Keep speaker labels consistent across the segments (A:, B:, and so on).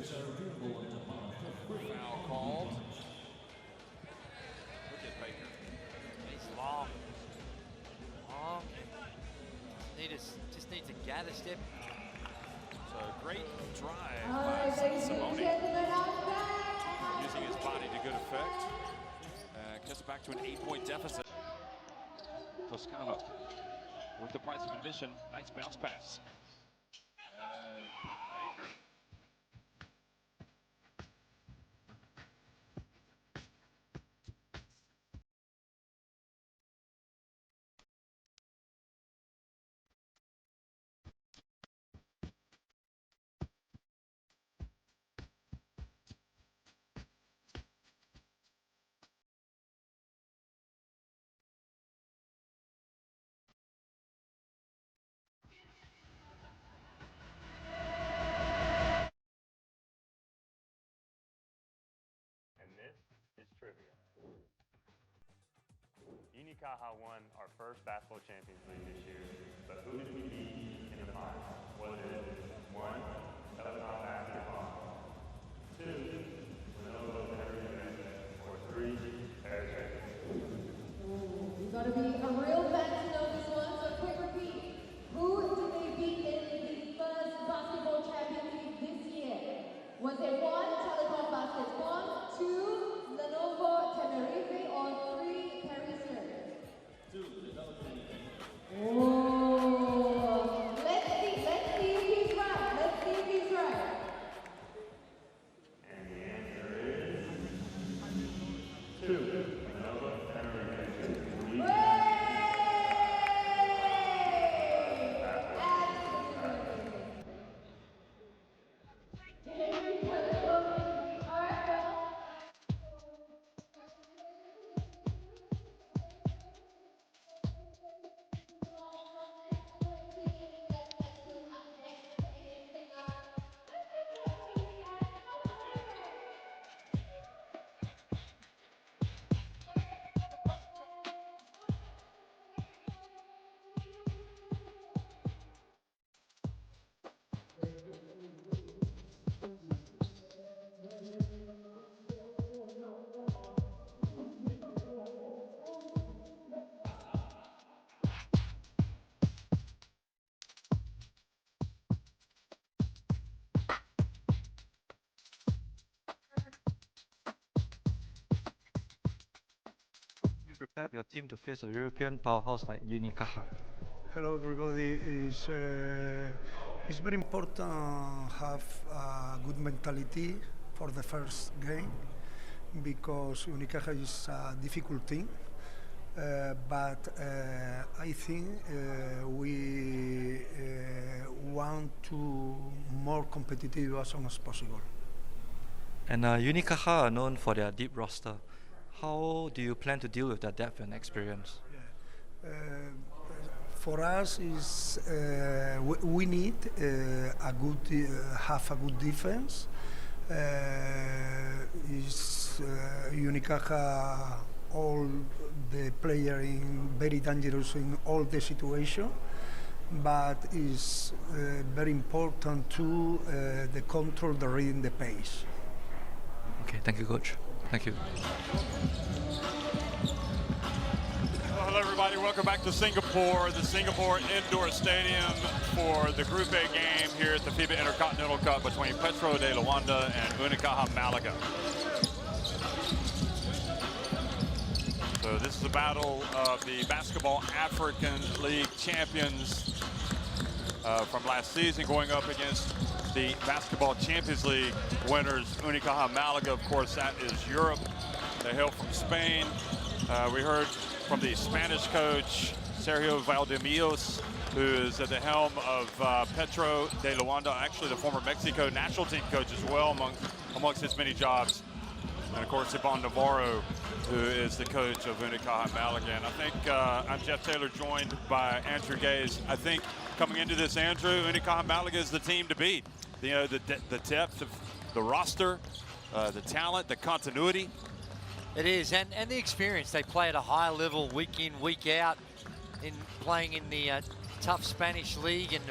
A: Foul called. Look at Baker.
B: He's long. Long. Just needs a gather step.
A: So great drive by Simone. Using his body to good effect. Gets it back to an 8-point deficit. Toscano with the price of admission. Nice bounce pass.
C: Unicaja won our first basketball Champions League this year, but who did we beat in the final? Was it 1, Telecom Basketball, 2, Lenovo Tenerife, or 3, Paris?
D: It's got to be a real fan to know this one, so a quick repeat. Who did they beat in the first basketball Champions League this year? Was it 1, Telecom Basketball, 2, Lenovo Tenerife, or 3, Paris? Oh, let's see if he's right. Let's see if he's right.
C: And the answer is 2, Lenovo Tenerife.
E: Prepare your team to face a European powerhouse like Unicaja?
F: Hello everybody. It's very important to have a good mentality for the first game because Unicaja is a difficult team. But I think we want to more competitive as soon as possible.
E: And Unicaja are known for their deep roster. How do you plan to deal with that depth and experience?
F: For us, is we need have a good defense. Unicaja, all the player in very dangerous in all the situation, but it's very important to the control the reading the pace.
E: Okay, thank you, coach. Thank you.
A: Well, hello, everybody. Welcome back to Singapore, the Singapore Indoor Stadium for the Group A game here at the FIBA Intercontinental Cup between Petro De Luanda and Unicaja Malaga. So this is a battle of the Basketball African League champions from last season going up against the Basketball Champions League winners, Unicaja Malaga. Of course, that is Europe. They hail from Spain. We heard from the Spanish coach, Sergio Valdemillos, who is at the helm of Petro De Luanda, actually the former Mexico national team coach as well, amongst his many jobs. And of course, Ivan Navarro, who is the coach of Unicaja Malaga. And I think I'm Jeff Taylor, joined by Andrew Gaze. I think coming into this, Andrew, Unicaja Malaga is the team to beat. You know, the depth of the roster, the talent, the continuity.
B: It is, and the experience. They play at a high level week in, week out, in playing in the tough Spanish league and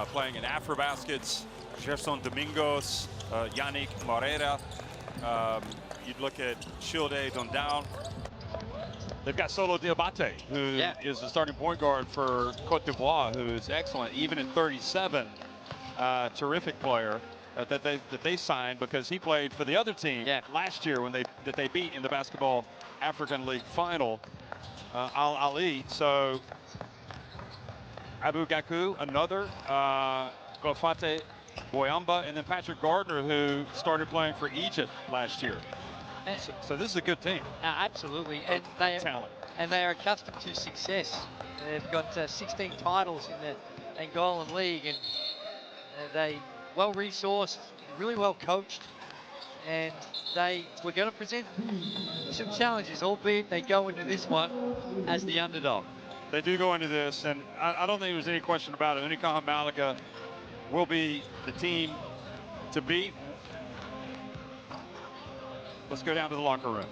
A: playing in AfroBaskets, Gerson Domingos, Yannick Moreira. You'd look at Shilde Dondao. They've got Solo Diabate, who is the starting point guard for Cote d'Ivoire, who is excellent, even at 37. Terrific player that they signed because he played for the other team last year when they beat in the Basketball African League final, Al Ali. So Abu Gaku, another, Gofate Boyamba, and then Patrick Gardner, who started playing for Egypt last year. So this is a good team.
G: Absolutely, and they are accustomed to success. They've got 16 titles in the Angolan League, and they well resourced, really well coached, and they were going to present some challenges, albeit they go into this one as the underdog.
A: They do go into this, and I don't think there's any question about it. Unicaja Malaga will be the team to beat. Let's go down to the locker room.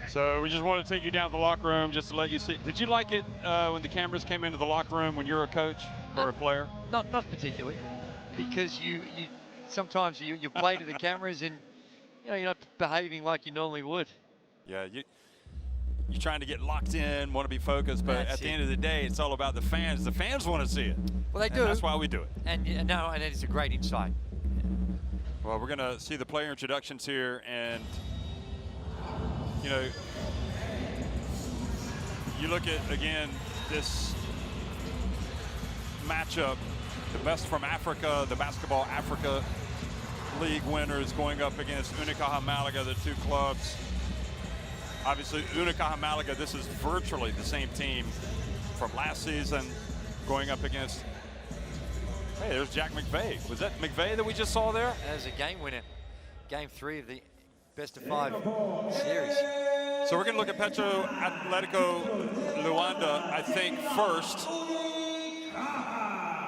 A: So we just want to take you down to the locker room just to let you see. Did you like it when the cameras came into the locker room when you're a coach or a player?
G: Not particularly, because you sometimes you play to the cameras and you're not behaving like you normally would.
A: Yeah, you're trying to get locked in, want to be focused, but at the end of the day, it's all about the fans. The fans want to see it.
B: Well, they do.
A: That's why we do it.
B: And it's a great insight.
A: Well, we're going to see the player introductions here, and you look at, again, this matchup, the best from Africa, the Basketball Africa League winners going up against Unicaja Malaga, the two clubs. Obviously, Unicaja Malaga, this is virtually the same team from last season going up against, hey, there's Jack McVeigh. Was that McVeigh that we just saw there?
B: That was a game winner. Game 3 of the best-of-5 series.
A: So we're going to look at Petro Atletico Luanda, I think, first.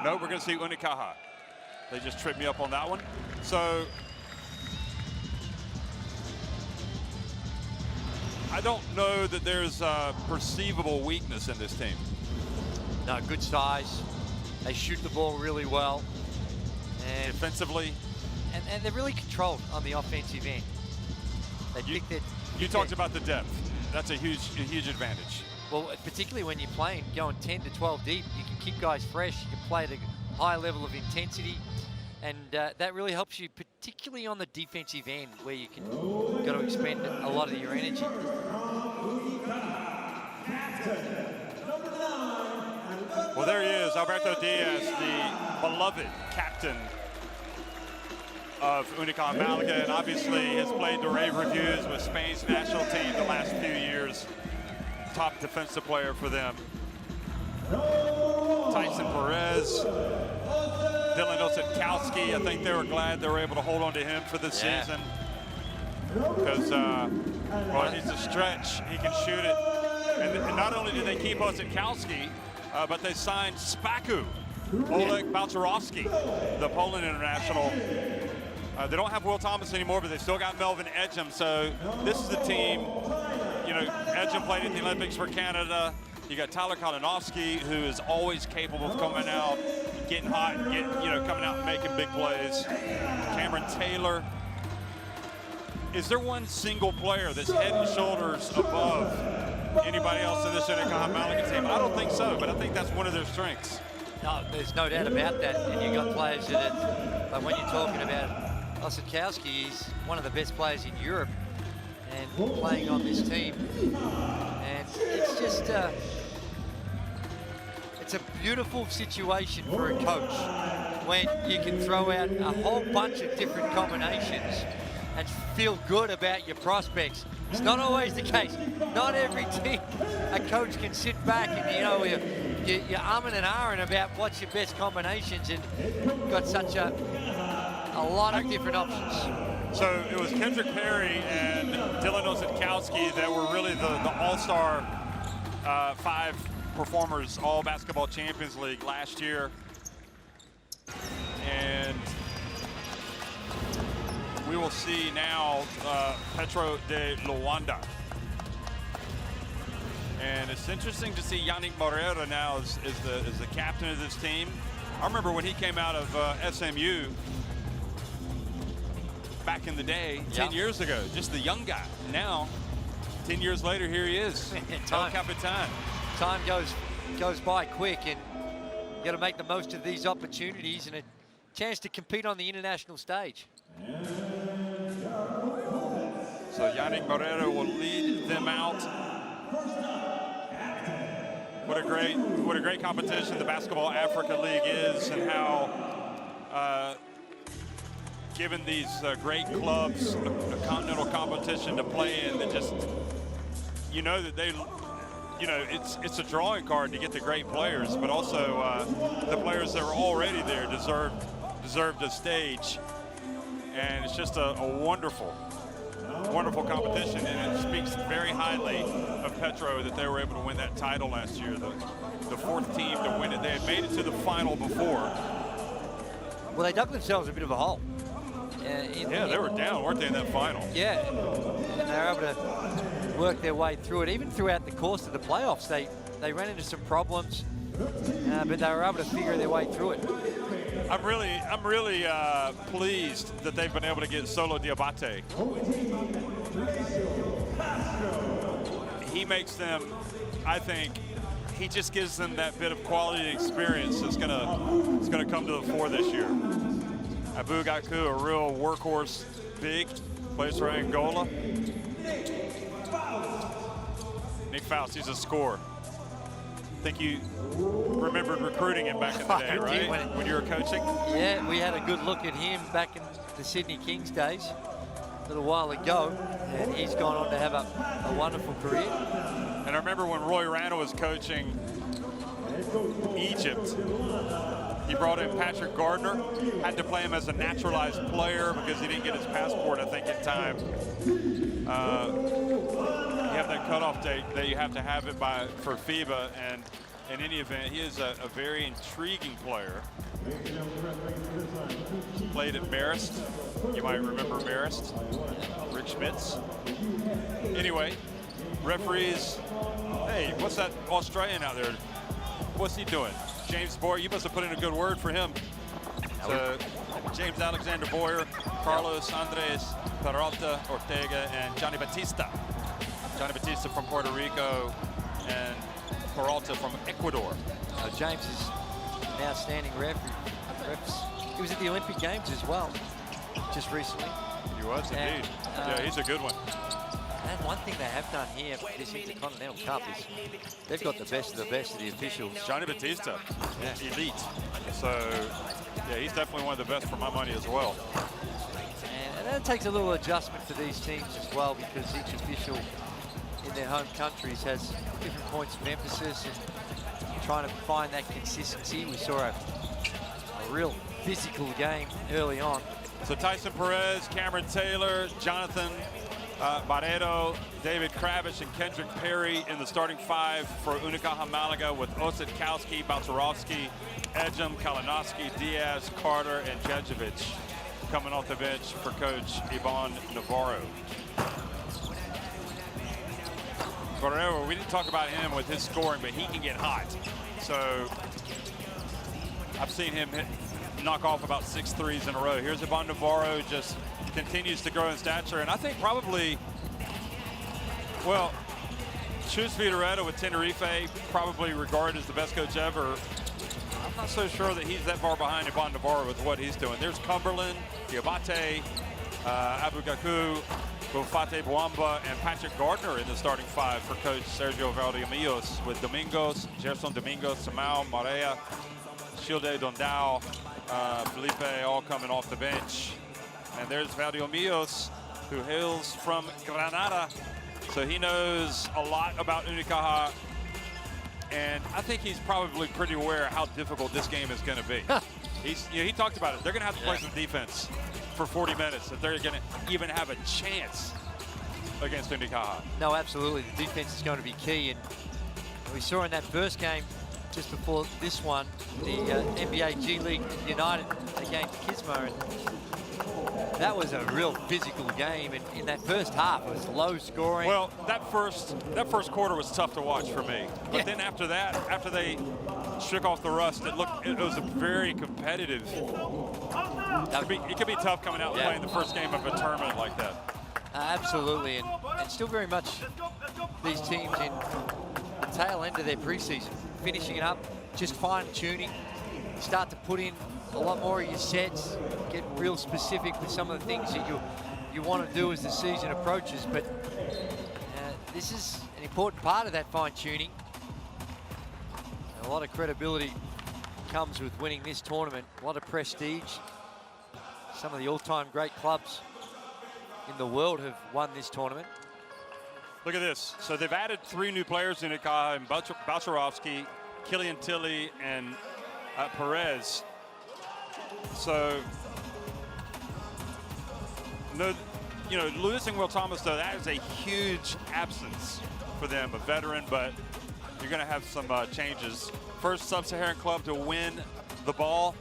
A: No, we're going to see Unicaja. They just tripped me up on that one. So I don't know that there's a perceivable weakness in this team.
B: No, good size. They shoot the ball really well. And
A: defensively.
B: And they're really controlled on the offensive end.
A: You talked about the depth. That's a huge advantage.
B: Well, particularly when you're playing, going 10 to 12 deep, you can keep guys fresh. You can play at a high level of intensity. And that really helps you, particularly on the defensive end, where you can got to expend a lot of your energy.
A: Well, there he is, Alberto Diaz, the beloved captain of Unicaja Malaga, and obviously has played the rave reviews with Spain's national team the last few years. Top defensive player for them. Tyson Perez, Dylan Osetkowski, I think they were glad they were able to hold on to him for this season. Because, well, he's a stretch, he can shoot it. And not only did they keep Osetkowski, but they signed Spaku, Oleg Balcerowski, the Poland international. They don't have Will Thomas anymore, but they still got Melvin Edgem. So this is the team, Edgem played at the Olympics for Canada. You got Tyler Kalinowski, who is always capable of coming out, getting hot, coming out and making big plays. Cameron Taylor. Is there one single player that's head and shoulders above anybody else in this Unicaja Malaga team? I don't think so, but I think that's one of their strengths.
B: No, there's no doubt about that. And you've got players that are, like when you're talking about Osakowski, he's one of the best players in Europe and playing on this team. And it's just, it's a beautiful situation for a coach when you can throw out a whole bunch of different combinations and feel good about your prospects. It's not always the case. Not every team, a coach can sit back and, you're umming and ahhing about what's your best combinations, and you've got such a lot of different options.
A: So it was Kendrick Perry and Dylan Osakowski that were really the all-star 5 performers, all Basketball Champions League last year. And we will see now Petro De Luanda. And it's interesting to see Yannick Moreira now as the captain of this team. I remember when he came out of SMU back in the day, 10 years ago, just the young guy. Now, 10 years later, here he is. El Capitan.
B: Time goes by quick, and you got to make the most of these opportunities and a chance to compete on the international stage.
A: So Yannick Moreira will lead them out. What a great competition the Basketball Africa League is, and how given these great clubs a continental competition to play in, that just that they it's a drawing card to get the great players, but also the players that are already there deserve the stage. And it's just a wonderful competition, and it speaks very highly of Petro that they were able to win that title last year, the 4th team to win it. They had made it to the final before.
B: Well, they dug themselves a bit of a hole.
A: They were down, weren't they, in that final?
B: Yeah, and they were able to work their way through it. Even throughout the course of the playoffs, they ran into some problems, but they were able to figure their way through it.
A: I'm really pleased that they've been able to get Solo Diabate. He makes them, I think, he just gives them that bit of quality experience that's gonna come to the fore this year. Abu Gaku, a real workhorse, big, plays for Angola. Nick Faust, he's a scorer. I think you remembered recruiting him back in the day, right? When you were coaching?
B: Yeah, we had a good look at him back in the Sydney Kings days a little while ago, and he's gone on to have a wonderful career.
A: And I remember when Roy Rana was coaching Egypt, he brought in Patrick Gardner, had to play him as a naturalized player because he didn't get his passport, I think, in time. You have that cutoff date that you have to have it by for FIBA, and in any event, he is a very intriguing player. Played at Marist. You might remember Marist. Rick Schmitz. Anyway, referees. Hey, what's that Australian out there? What's he doing? James Boyer, you must have put in a good word for him. So, James Alexander Boyer, Carlos Andres Peralta Ortega, and Johnny Batista. Johnny Batista from Puerto Rico and Peralta from Ecuador.
B: James is an outstanding ref. He was at the Olympic Games as well, just recently.
A: He was indeed. Yeah, he's a good one.
B: And one thing they have done here for this Intercontinental Cup is they've got the best of the officials.
A: Johnny Batista, elite. So, yeah, he's definitely one of the best for my money as well.
B: And that takes a little adjustment for these teams as well, because each official in their home countries has different points of emphasis and trying to find that consistency. We saw a real physical game early on.
A: So Tyson Perez, Cameron Taylor, Jonathan Barreto, David Kravitz, and Kendrick Perry in the starting 5 for Unicaja Malaga, with Osakowski, Balcerovski, Ejim, Kalinowski, Diaz, Carter, and Djedovic coming off the bench for coach Ivan Navarro. Barreto, we didn't talk about him with his scoring, but he can get hot. So I've seen him knock off about 6 threes in a row. Here's Ivan Navarro, just continues to grow in stature. And I think probably, well, Chus Vidaretto with Tenerife, probably regarded as the best coach ever. I'm not so sure that he's that far behind Ivan Navarro with what he's doing. There's Cumberland, Diabate, Abugaku, Bufate Boamba, and Patrick Gardner in the starting 5 for coach Sergio Valdeamios, with Domingos, Gerson Domingos, Samao, Marea, Shilde Dondao, Felipe all coming off the bench. And there's Valdeamios, who hails from Granada, so he knows a lot about Unicaja. And I think he's probably pretty aware of how difficult this game is going to be. He talked about it. They're going to have to play some defense for 40 minutes if they're going to even have a chance against Unicaja.
B: No, absolutely. The defense is going to be key. And we saw in that first game, just before this one, the NBA G League United against Kisma. And that was a real physical game. And in that first half, it was low scoring.
A: Well, that first quarter was tough to watch for me. But then after that, after they shook off the rust, it was a very competitive. It could be tough coming out and playing the first game of a tournament like that.
B: Absolutely, and still very much these teams in the tail end of their preseason, finishing it up, just fine-tuning, start to put in a lot more of your sets, get real specific with some of the things that you want to do as the season approaches. But this is an important part of that fine-tuning. A lot of credibility comes with winning this tournament, a lot of prestige. Some of the all-time great clubs in the world have won this tournament.
A: Look at this. So they've added 3 new players in Unicaja, and Balcerovski, Killian Tilly, and Perez. So, no, losing Will Thomas, though, that is a huge absence for them, a veteran, but you're going to have some changes. First sub-Saharan club to win the ball,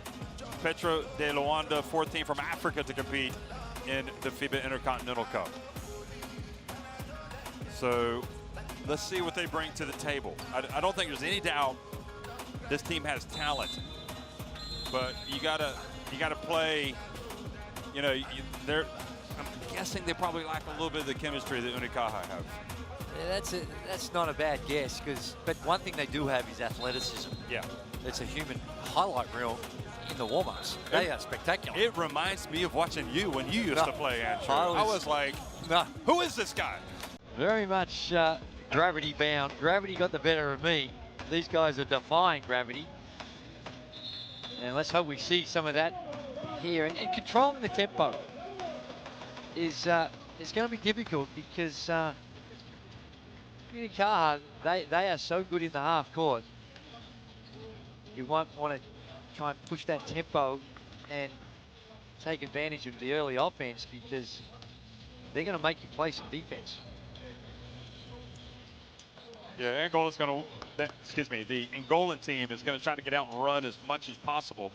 A: Petro De Luanda, 4th team from Africa to compete in the FIBA Intercontinental Cup. So let's see what they bring to the table. I don't think there's any doubt this team has talent, but you gotta play. I'm guessing they probably lack a little bit of the chemistry that Unicaja have.
B: Yeah, that's not a bad guess, but one thing they do have is athleticism.
A: Yeah,
B: it's a human highlight reel in the warm-ups. They are spectacular.
A: It reminds me of watching you when you used to play, Andrew. I was like, who is this guy?
G: Very much gravity bound. Gravity got the better of me. These guys are defying gravity. And let's hope we see some of that here. And controlling the tempo is going to be difficult because Unicaja, they are so good in the half court. You might want to try and push that tempo and take advantage of the early offense, because they're going to make you play some defense.
A: Yeah, Angola's going to, the Angolan team is going to try to get out and run as much as possible.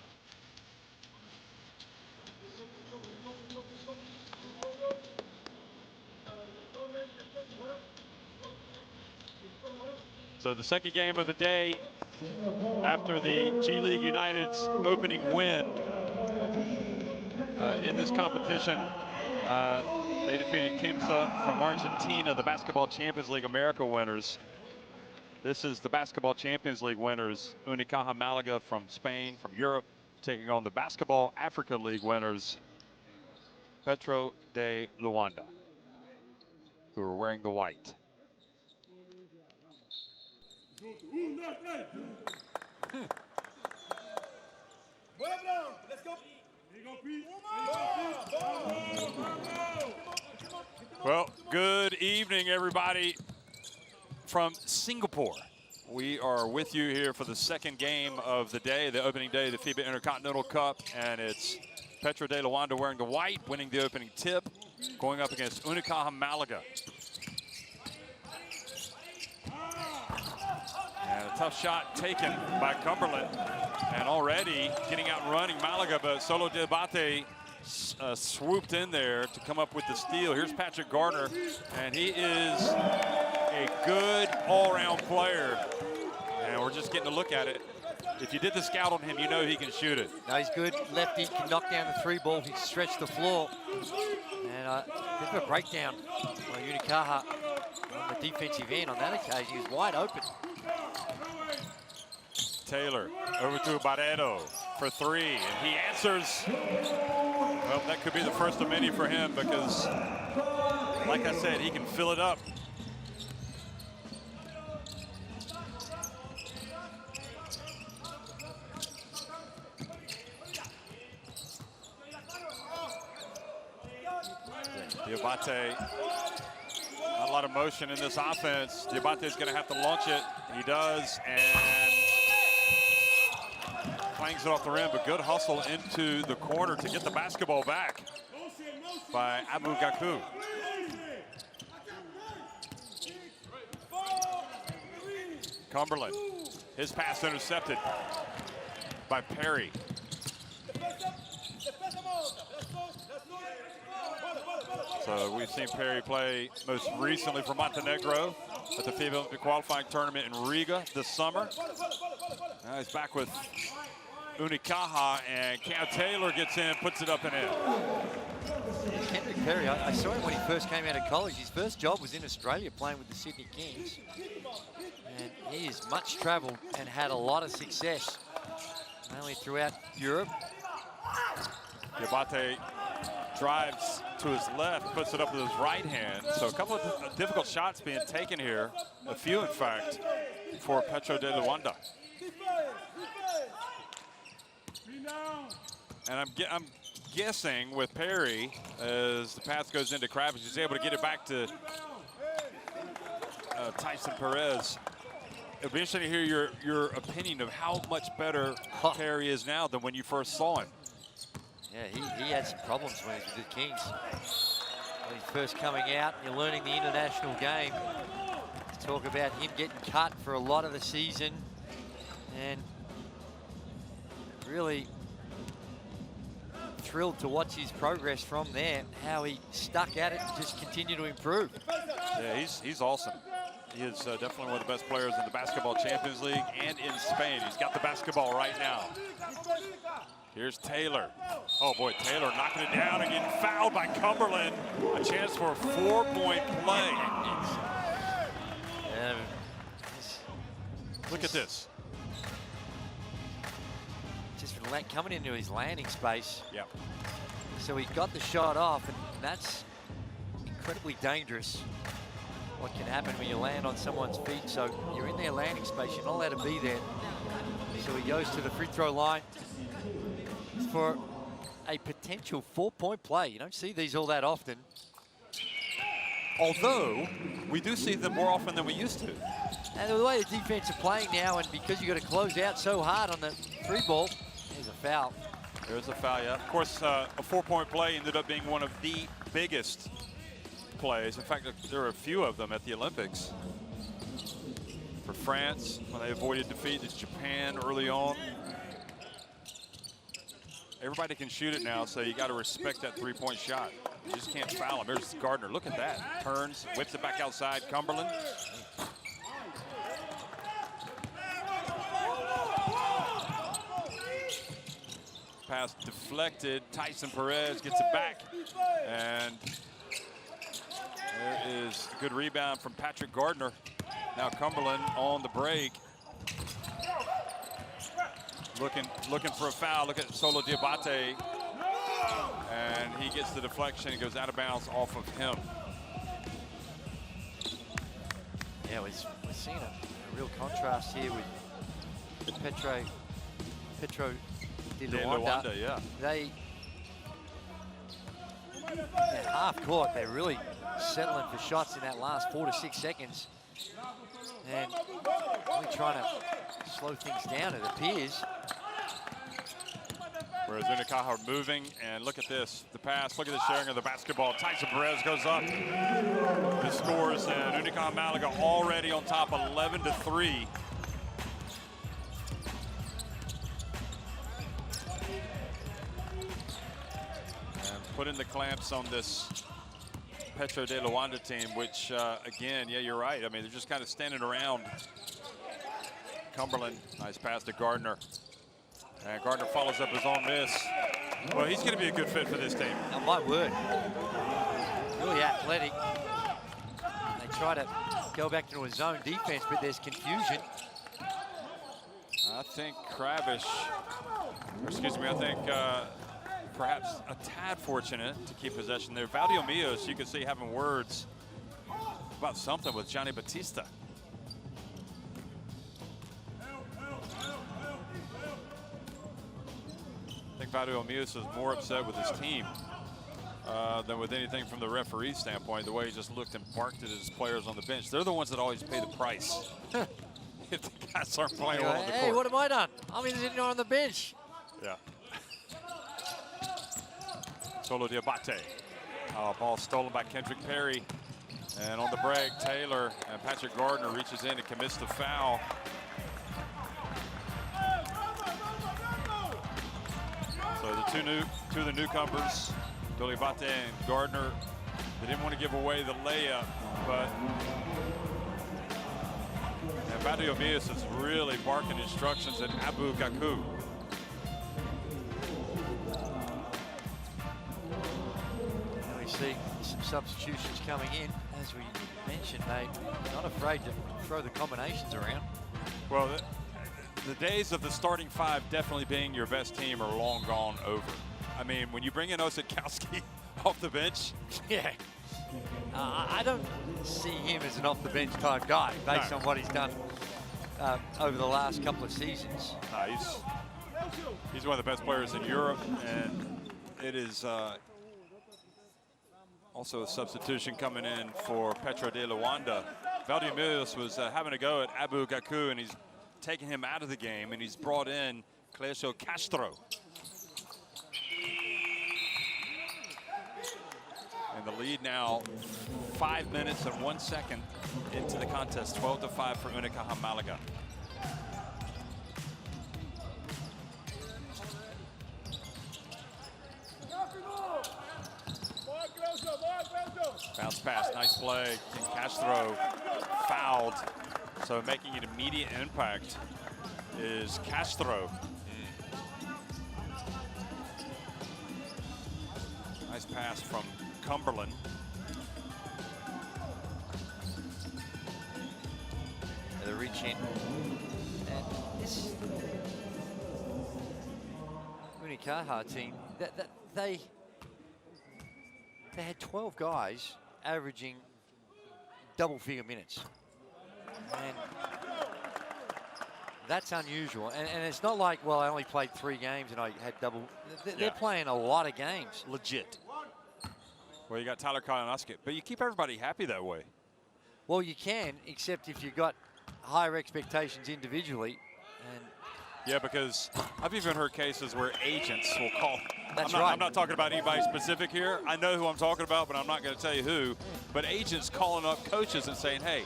A: So the second game of the day, after the G League United's opening win in this competition, they defeated Kimsa from Argentina, the Basketball Champions League America winners. This is the Basketball Champions League winners, Unicaja Malaga from Spain, from Europe, taking on the Basketball Africa League winners, Petro De Luanda, who are wearing the white. Well, good evening, everybody from Singapore. We are with you here for the second game of the day, the opening day of the FIBA Intercontinental Cup, and it's Petro De Luanda wearing the white, winning the opening tip, going up against Unicaja Malaga. And a tough shot taken by Cumberland, and already getting out and running Malaga, but Solo Debate swooped in there to come up with the steal. Here's Patrick Gardner, and he is a good all-around player. And we're just getting a look at it. If you did the scout on him, you know he can shoot it.
B: No, he's good. Lefty can knock down the 3 ball. He can stretch the floor. And a bit of a breakdown by Unicaja on the defensive end on that occasion. He was wide open.
A: Taylor over to Barreto for 3, and he answers. Well, that could be the first of many for him because, like I said, he can fill it up. Diabate, not a lot of motion in this offense. Diabate is going to have to launch it. He does, and clangs it off the rim, but good hustle into the corner to get the basketball back by Abu Gaku. Cumberland, his pass intercepted by Perry. So we've seen Perry play most recently for Montenegro at the FIBA Olympic qualifying tournament in Riga this summer. Now he's back with Unicaja, and Cam Taylor gets in, puts it up and in.
B: Kendrick Perry, I saw him when he first came out of college. His first job was in Australia playing with the Sydney Kings. And he is much traveled and had a lot of success, mainly throughout Europe.
A: Diabate drives to his left, puts it up with his right hand. So a couple of difficult shots being taken here, a few in fact, for Petro De Luanda. And I'm guessing with Perry, as the pass goes into Kravitz, he's able to get it back to Tyson Perez. It'd be interesting to hear your opinion of how much better Perry is now than when you first saw him.
B: Yeah, he had some problems when he was with the Kings. When he's first coming out, you're learning the international game. Talk about him getting cut for a lot of the season, and really thrilled to watch his progress from there, how he stuck at it and just continued to improve.
A: Yeah, he's awesome. He is definitely one of the best players in the Basketball Champions League and in Spain. He's got the basketball right now. Here's Taylor. Oh boy, Taylor knocking it down and getting fouled by Cumberland. A chance for a 4-point play. Look at this.
B: Just coming into his landing space.
A: Yep.
B: So he got the shot off, and that's incredibly dangerous. What can happen when you land on someone's feet? So you're in their landing space, you're not allowed to be there. So he goes to the free throw line for a potential 4-point play. You don't see these all that often.
A: Although, we do see them more often than we used to.
B: And the way the defense are playing now, and because you got to close out so hard on the 3 ball, there's a foul.
A: There's a foul, yeah. Of course, a 4-point play ended up being one of the biggest plays. In fact, there are a few of them at the Olympics. For France, when they avoided defeat to Japan early on. Everybody can shoot it now, so you got to respect that 3-point shot. You just can't foul him. There's Gardner. Look at that. Turns, whips it back outside. Cumberland. Pass deflected. Tyson Perez gets it back. And there is a good rebound from Patrick Gardner. Now Cumberland on the break. Looking for a foul. Look at Solo Diabate. And he gets the deflection. It goes out of bounds off of him.
B: Yeah, we're seeing a real contrast here with Petro De Luanda.
A: Yeah.
B: They, at half court, they're really settling for shots in that last 4 to 6 seconds. And really trying to slow things down, it appears.
A: Whereas Unicaja are moving, and look at this, the pass, look at the sharing of the basketball. Tyson Perez goes up, he scores, and Unicaja Malaga already on top 11-3. And put in the clamps on this Petro De Luanda team, which again, yeah, you're right. I mean, they're just kind of standing around Cumberland. Nice pass to Gardner. And Gardner follows up his own miss. Well, he's going to be a good fit for this team.
B: Oh, my word. Really athletic. They try to go back into a zone defense, but there's confusion.
A: I think Krabish, I think perhaps a tad fortunate to keep possession there. Valdiomillos, you can see having words about something with Johnny Batista. I think Valdiomillos is more upset with his team than with anything from the referee standpoint, the way he just looked and barked at his players on the bench. They're the ones that always pay the price. If the guys aren't playing well on the court.
B: Hey, what have I done? I'm sitting on the bench.
A: Yeah. Solo Diabate. Ball stolen by Kendrick Perry. And on the break, Taylor and Patrick Gardner reaches in and commits the foul. So the two of the newcomers, Diabate and Gardner, they didn't want to give away the layup, but Valdiomillos is really barking instructions at Abu Gaku.
B: And we see some substitutions coming in. As we mentioned, they're not afraid to throw the combinations around.
A: Well, the days of the starting five definitely being your best team are long gone over. I mean, when you bring in Osadkowski off the bench.
B: Yeah. I don't see him as an off-the-bench type guy based on what he's done over the last couple of seasons.
A: He's one of the best players in Europe, and it is also a substitution coming in for Petro De Luanda. Valdiomillos was having a go at Abu Gaku, and he's taken him out of the game, and he's brought in Clesio Castro. And the lead now 5 minutes and 1 second into the contest, 12-5 for Unicaja Malaga. Bounce pass, nice play. King Castro fouled. So making an immediate impact is Castro. Nice pass from Cumberland.
B: The reach in. And this Unicaja team, they had 12 guys averaging double-figure minutes. And that's unusual. And it's not like, well, I only played 3 games and I had double. They're playing a lot of games.
A: Legit. Well, you got Tyler Kalinowski, but you keep everybody happy that way.
B: Well, you can, except if you've got higher expectations individually. And
A: yeah, because I've even heard cases where agents will call.
B: That's
A: I'm not talking about anybody specific here. I know who I'm talking about, but I'm not going to tell you who. But agents calling up coaches and saying, "Hey,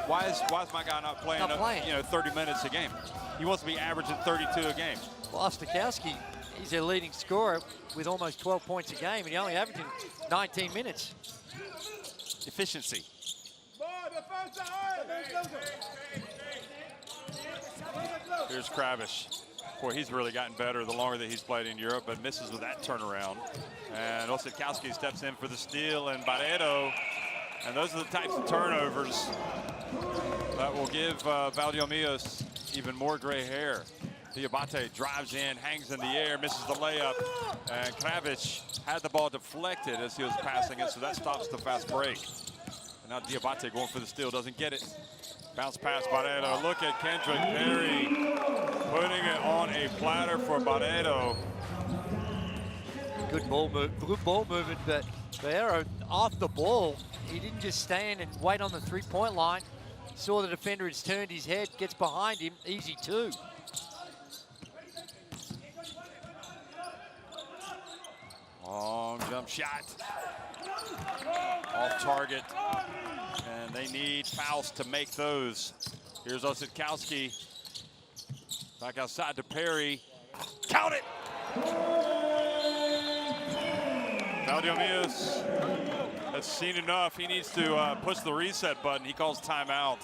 A: why is my guy not playing? 30 minutes a game? He wants to be averaging 32 a game."
B: Well, Osadkowski, he's their leading scorer with almost 12 points a game, and he only averaging 19 minutes.
A: Efficiency. Here's Krabish. Boy, he's really gotten better the longer that he's played in Europe, but misses with that turnaround. And Osadkowski steps in for the steal, and Barreto. And those are the types of turnovers that will give Valdiomillos even more gray hair. Diabate drives in, hangs in the air, misses the layup. And Krabish had the ball deflected as he was passing it, so that stops the fast break. And now Diabate going for the steal, doesn't get it. Bounce pass, Barreto. Look at Kendrick Perry putting it on a platter for Barreto.
B: Good ball movement, but Barreto off the ball. He didn't just stand and wait on the three-point line. Saw the defender has turned his head, gets behind him, easy 2.
A: Long jump shot. Off target. And they need fouls to make those. Here's Osadkowski. Back outside to Perry. Count it! Valdiomillos has seen enough. He needs to push the reset button. He calls timeout.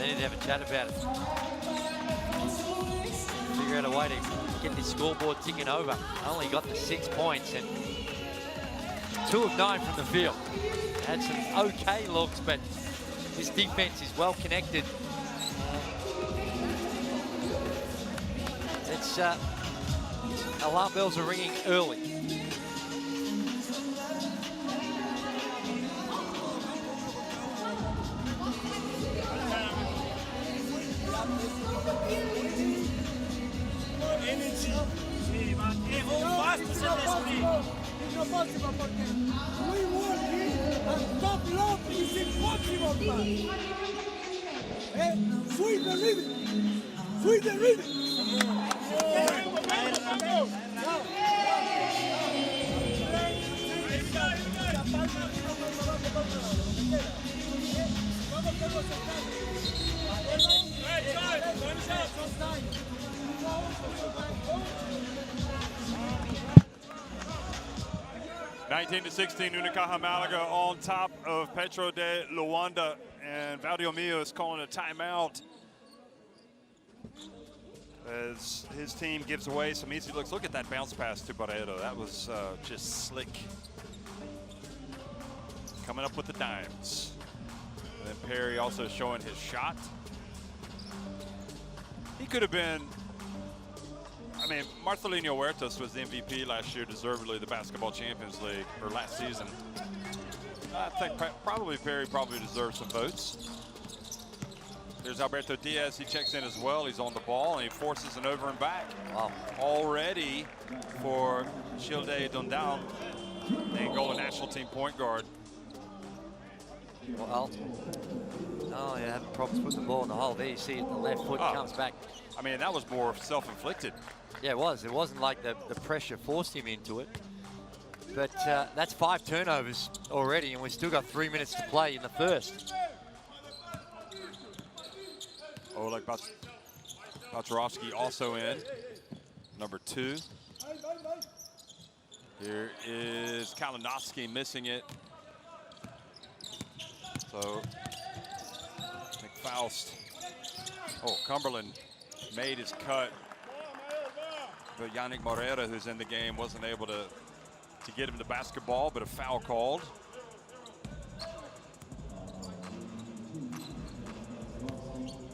B: They need to have a chat about it. Figure out a way to get this scoreboard ticking over. Only got the 6 points and 2 of 9 from the field. Had some okay looks, but this defense is well connected. It's alarm bells are ringing early.
A: (19-16), Unicaja Malaga on top of Petro De Luanda, and Valdiomio is calling a timeout as his team gives away some easy looks. Look at that bounce pass to Barreto. That was just slick. Coming up with the dimes. And then Perry also showing his shot. He could have been, I mean, Marcelino Huertas was the MVP last year, deservedly the Basketball Champions League, or last season. I think probably Perry probably deserves some votes. There's Alberto Diaz, he checks in as well. He's on the ball and he forces an over and back.
B: Wow.
A: Already for Shilde Dondal, the Angola national team point guard.
B: Well, oh yeah, having problems putting the ball in the hole. There you see it, the left foot comes back.
A: I mean, that was more self-inflicted.
B: Yeah, it was. It wasn't like the pressure forced him into it. But that's 5 turnovers already, and we've still got 3 minutes to play in the first.
A: Oleg Bacharovsky also in, number 2. Here is Kalinowski missing it. So, McFaust. Oh, Cumberland made his cut. But Yannick Moreira, who's in the game, wasn't able to get him the basketball, but a foul called.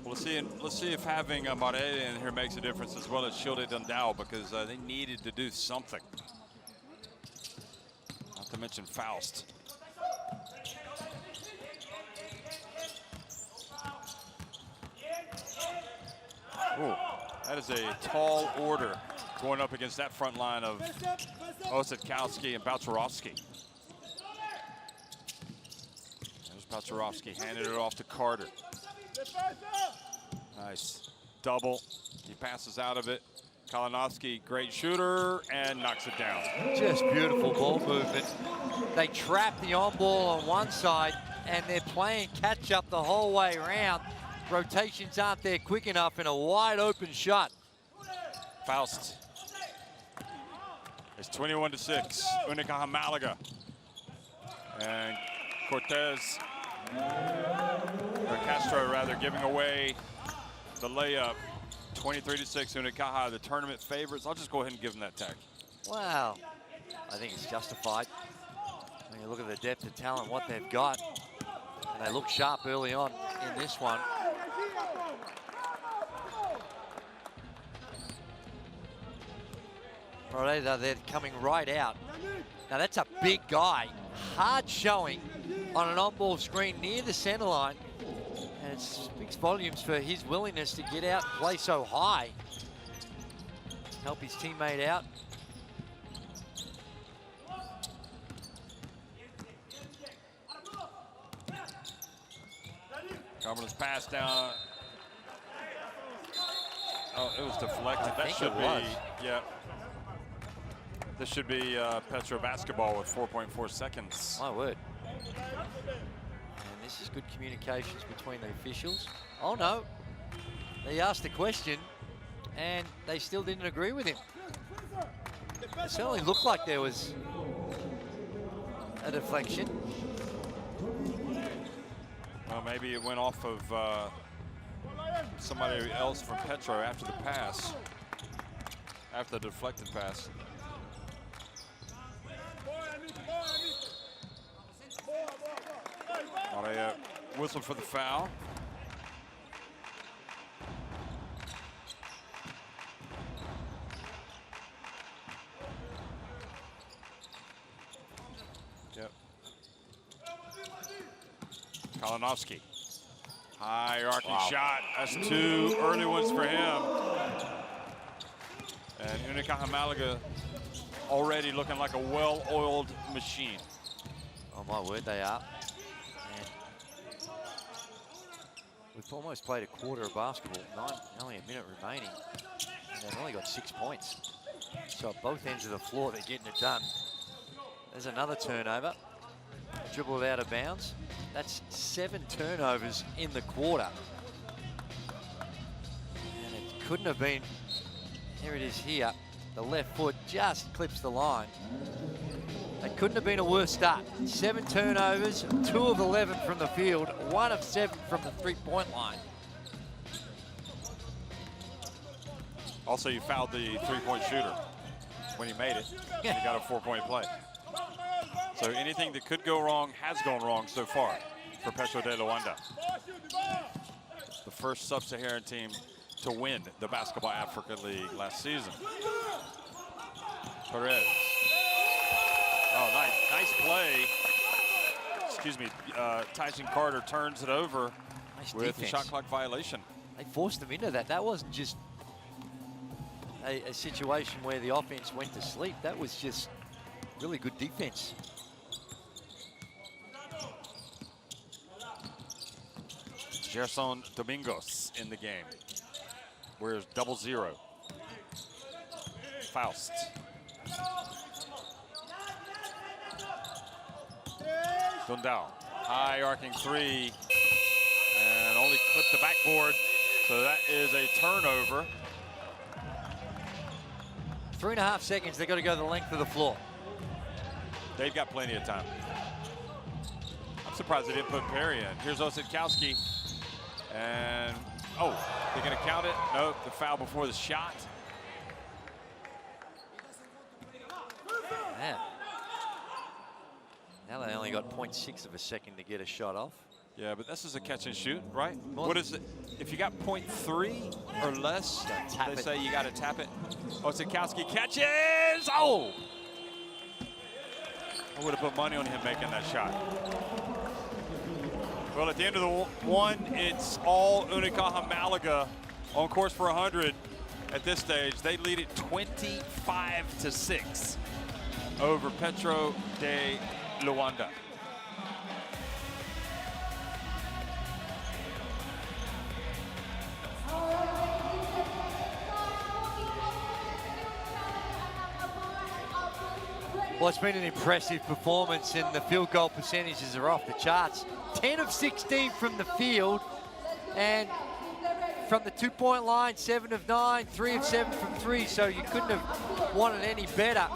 A: Let's see if having Moreira in here makes a difference, as well as Shilde Dundao, because they needed to do something. Not to mention Faust. Ooh, that is a tall order going up against that front line of Osetkowski and Bacharovsky. There's Bacharovsky handed it off to Carter. Nice double. He passes out of it. Kalinowski, great shooter, and knocks it down.
B: Just beautiful ball movement. They trap the on ball on one side, and they're playing catch up the whole way around. Rotations aren't there quick enough, and a wide open shot.
A: Faust. It's 21-6, Unicaja Malaga. And Cortez, or Castro rather, giving away the layup. 23-6, Unicaja, the tournament favorites. I'll just go ahead and give them that tag.
B: Wow, I think it's justified. When you look at the depth of talent, what they've got, and they look sharp early on in this one. Moreta, they're coming right out. Now that's a big guy, hard showing on an on-ball screen near the center line. And it speaks volumes for his willingness to get out and play so high. Help his teammate out.
A: Cumberland's pass down. Oh, it was deflected. That should be, yeah. This should be Petro basketball with 4.4 seconds.
B: My word. And this is good communications between the officials. Oh no, they asked a question and they still didn't agree with him. It certainly looked like there was a deflection.
A: Well, maybe it went off of somebody else from Petro after the pass, after the deflected pass. Not a whistle for the foul. Yep. Kalinowski. High arcing shot. That's 2 early ones for him. And Unicaja Malaga already looking like a well-oiled machine.
B: Oh my word, they are. And we've almost played a quarter of basketball. Only a minute remaining. And they've only got 6 points. So at both ends of the floor, they're getting it done. There's another turnover. Dribbled out of bounds. That's 7 turnovers in the quarter. And it couldn't have been, here it is here. The left foot just clips the line. It couldn't have been a worse start. 7 turnovers, 2 of 11 from the field, 1 of 7 from the three-point line.
A: Also, you fouled the three-point shooter when he made it. He got a 4-point play. So anything that could go wrong has gone wrong so far for Petro De Luanda. The first sub-Saharan team to win the Basketball Africa League last season. Perez. Oh, nice play. Excuse me, Tyson Carter turns it over with a shot clock violation.
B: They forced them into that. That wasn't just a situation where the offense went to sleep. That was just really good defense.
A: Gerson Domingos in the game. Where's 0-0? Faust. Dundal, high arcing 3, and only clipped the backboard. So that is a turnover.
B: 3.5 seconds, they got to go the length of the floor.
A: They've got plenty of time. I'm surprised they didn't put Perry in. Here's Osetkowski. And, oh, they're going to count it. No, the foul before the shot.
B: Man. Now they only got 0.6 of a second to get a shot off.
A: Yeah, but this is a catch and shoot, right? What is it? If you got 0.3 or less, they say you got to tap it. Osetkowski catches! Oh! I would have put money on him making that shot. Well, at the end of the one, it's all Unicaja Malaga on course for 100 at this stage. They lead it 25-6 over Petro De Luanda.
B: Well, it's been an impressive performance, and the field goal percentages are off the charts. 10 of 16 from the field, and from the 2-point line, 7 of 9, 3 of 7 from 3, so you couldn't have wanted any better.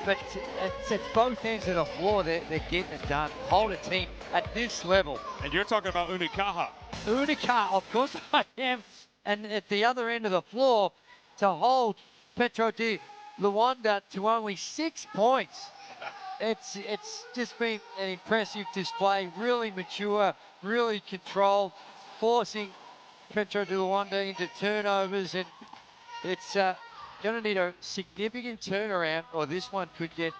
B: But it's at both ends of the floor, they're getting it done. Hold a team at this level.
C: And you're talking about Unicaja.
G: Unicaja, of course I am. And at the other end of the floor, to hold Petro De Luanda to only 6 points. It's just been an impressive display, really mature, really controlled, forcing Petro De Luanda into turnovers, and it's going to need a significant turnaround, or this one could get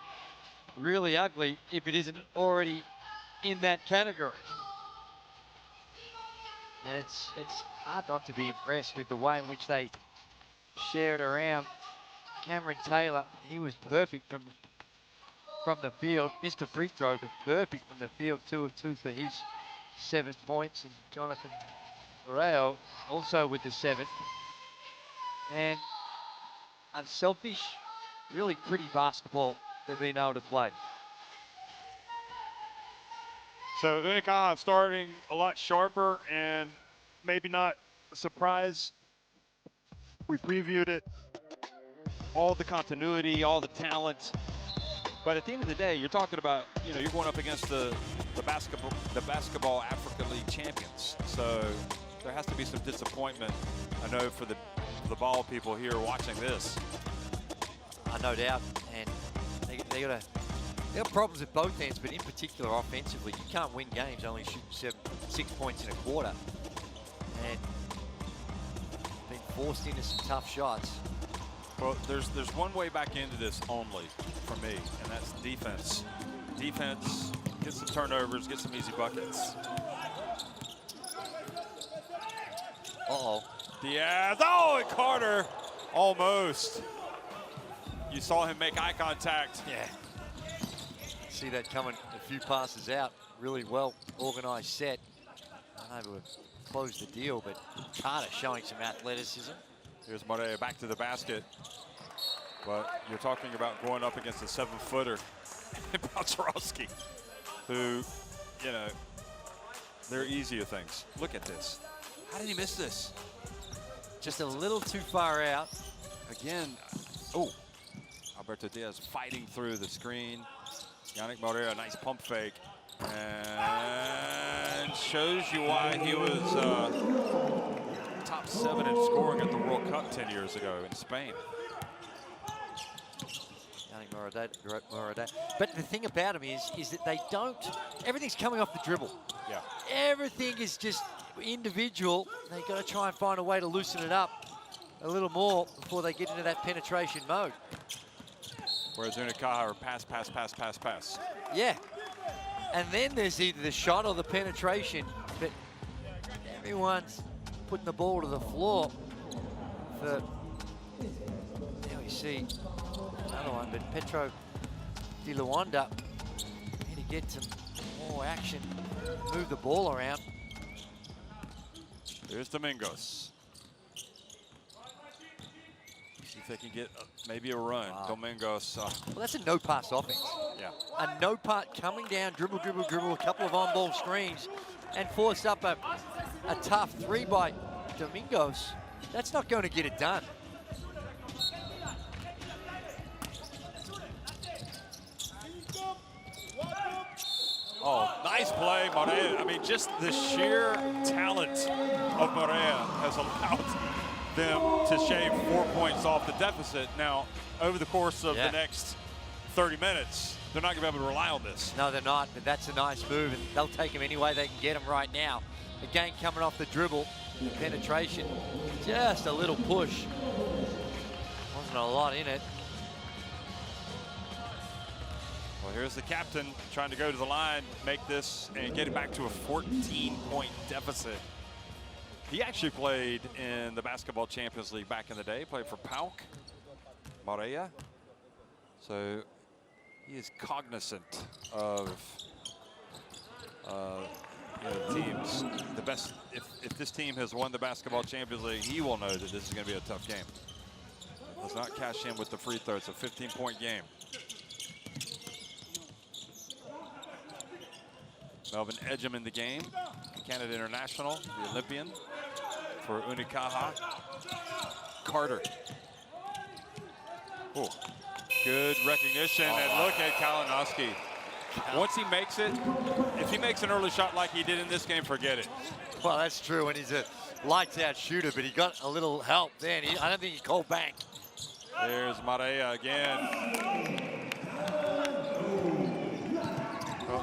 G: really ugly if it isn't already in that category. And it's hard not to be impressed with the way in which they shared around. Cameron Taylor, he was perfect from the field. Mr. Free Throw, but perfect from the field. 2 of 2 for his 7 points. And Jonathan Rayo also with the 7. And unselfish, really pretty basketball they've been able to play.
C: So Unicaja starting a lot sharper, and maybe not a surprise. We previewed it. All the continuity, all the talent. But at the end of the day, you're talking about, you know, you're going up against the basketball Africa League champions. So
A: there has to be some disappointment, I know, for the ball people here watching this.
B: No doubt, and they got problems at both ends, but in particular offensively, you can't win games only shooting 6 points in a quarter, and been forced into some tough shots.
A: Well, there's one way back into this only for me, and that's defense. Defense, get some turnovers, get some easy buckets.
B: Uh-oh.
A: Diaz, oh, and Carter, almost. You saw him make eye contact.
B: Yeah. See that coming a few passes out. Really well organized set. Unable to close the deal, but Carter showing some athleticism.
A: Here's Morea back to the basket. But you're talking about going up against a 7-footer, Bocharowski, who, you know, they're easier things. Look at this. How did he miss this?
B: Just a little too far out.
A: Again, oh, Alberto Diaz fighting through the screen. Yannick Morea, a nice pump fake. And shows you why he was top 7 in scoring at the World Cup 10 years ago in Spain.
B: But the thing about him is that they don't, everything's coming off the dribble.
A: Yeah.
B: Everything is just individual. They got to try and find a way to loosen it up a little more before they get into that penetration mode.
A: Whereas Unicaja are pass, pass, pass, pass, pass.
B: Yeah. And then there's either the shot or the penetration, but everyone's putting the ball to the floor. Now you see another one, but Petro De Luanda need to get some more action, move the ball around.
A: Here's Domingos. See if they can get maybe a run.
B: Wow.
A: Domingos.
B: Well, that's a no-pass offense.
A: Yeah.
B: A no-part coming down, dribble, dribble, dribble, a couple of on-ball screens, and forced up a tough 3 by Domingos. That's not going to get it done.
A: Oh, nice play, Morea. I mean, just the sheer talent of Morea has allowed them to shave 4 points off the deficit. Now, over the course of the next 30 minutes, they're not going to be able to rely on this.
B: No, they're not, but that's a nice move, and they'll take him any way they can get him right now. Again, coming off the dribble, the penetration, just a little push. Wasn't a lot in it.
A: Well, here's the captain trying to go to the line, make this, and get it back to a 14-point deficit. He actually played in the Basketball Champions League back in the day, played for PAOK, Morea. So he is cognizant of you know, teams. The best, if this team has won the Basketball Champions League, he will know that this is going to be a tough game. Does not cash in with the free throw. It's a 15-point game. Melvin Edgem in the game, Canada international, the Olympian for Unicaja. Carter. Oh, good recognition, and look at Kalinowski. Once he makes it, if he makes an early shot like he did in this game, forget it.
B: Well, that's true, and he's a lights-out shooter, but he got a little help then. I don't think he called back.
A: There's Morea again.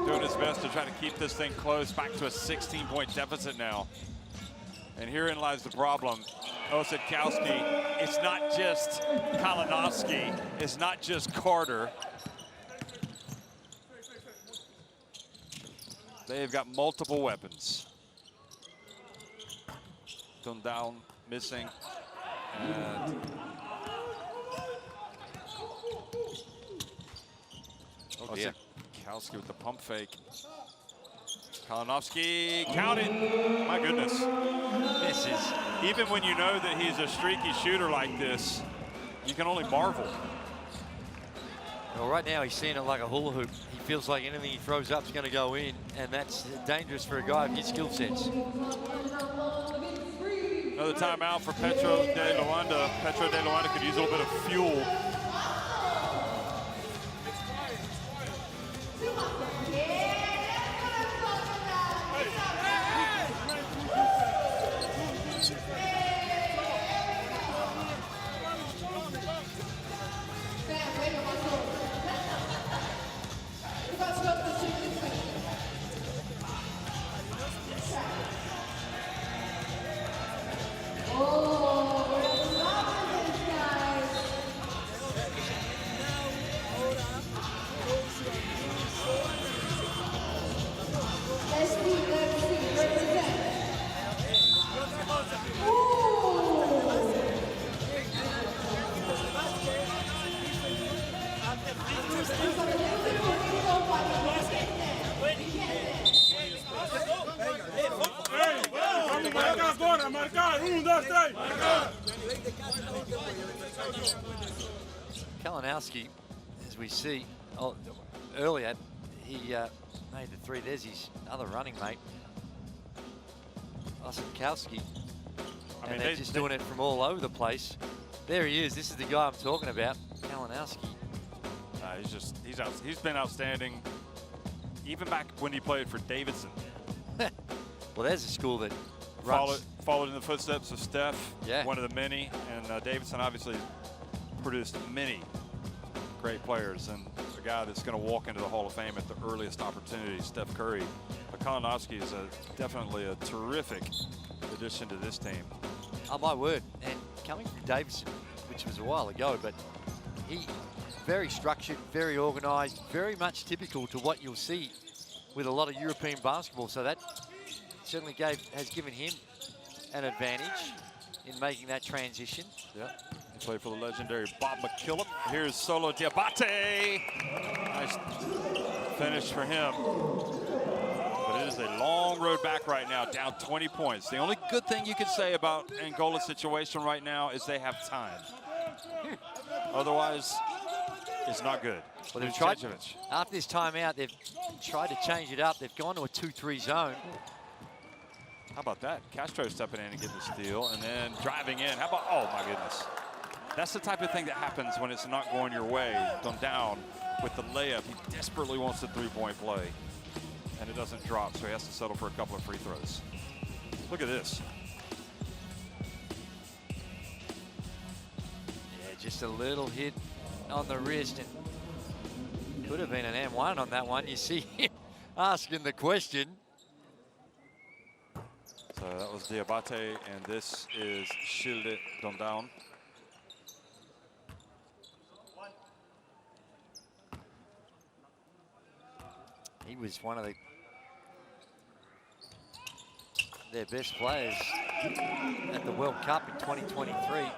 A: Doing his best to try to keep this thing close, back to a 16-point deficit now. And herein lies the problem. Osadkowski, it's not just Kalinowski, it's not just Carter. They've got multiple weapons. Tundal missing. And
B: oh dear.
A: Osadkowski with the pump fake. Kalinowski counted. My goodness.
B: This is,
A: even when you know that he's a streaky shooter like this, you can only marvel.
B: well, right now he's seeing it like a hula hoop. He feels like anything he throws up is going to go in, and that's dangerous for a guy of his skill sets.
A: Another timeout for Petro De Luanda. Petro De Luanda could use a little bit of fuel.
B: Kalinowski, as we see earlier, he made the three. There's his other running mate, Osikowski. I mean, they're just doing it from all over the place. There he is. This is the guy I'm talking about, Kalinowski.
A: He's been outstanding, even back when he played for Davidson.
B: Well, there's a school that
A: followed in the footsteps of Steph,
B: yeah,
A: one of the many, and Davidson obviously produced many great players, and a guy that's going to walk into the Hall of Fame at the earliest opportunity, Steph Curry. But Kalinowski is definitely a terrific addition to this team.
B: Oh, my word. And coming from Davidson, which was a while ago, but he very structured, very organized, very much typical to what you'll see with a lot of European basketball. So that certainly has given him an advantage in making that transition.
A: Yeah, he played for the legendary Bob McKillop. Here's Solo Diabate. Nice finish for him. But it is a long road back right now, down 20 points. The only good thing you can say about Angola's situation right now is they have time. Otherwise, it's not good.
B: Well, they've tried, after this timeout, they've tried to change it up. They've gone to a 2-3 zone.
A: How about that? Castro stepping in and getting the steal and then driving in. How about, oh my goodness. That's the type of thing that happens when it's not going your way. Down with the layup. He desperately wants the three-point play. And it doesn't drop, so he has to settle for a couple of free throws. Look at this.
B: Yeah, just a little hit on the wrist, and could have been an M1 on that one. You see him asking the question.
A: So that was Diabate, and this is Shilde Dondown.
B: He was one of their best players at the World Cup in 2023.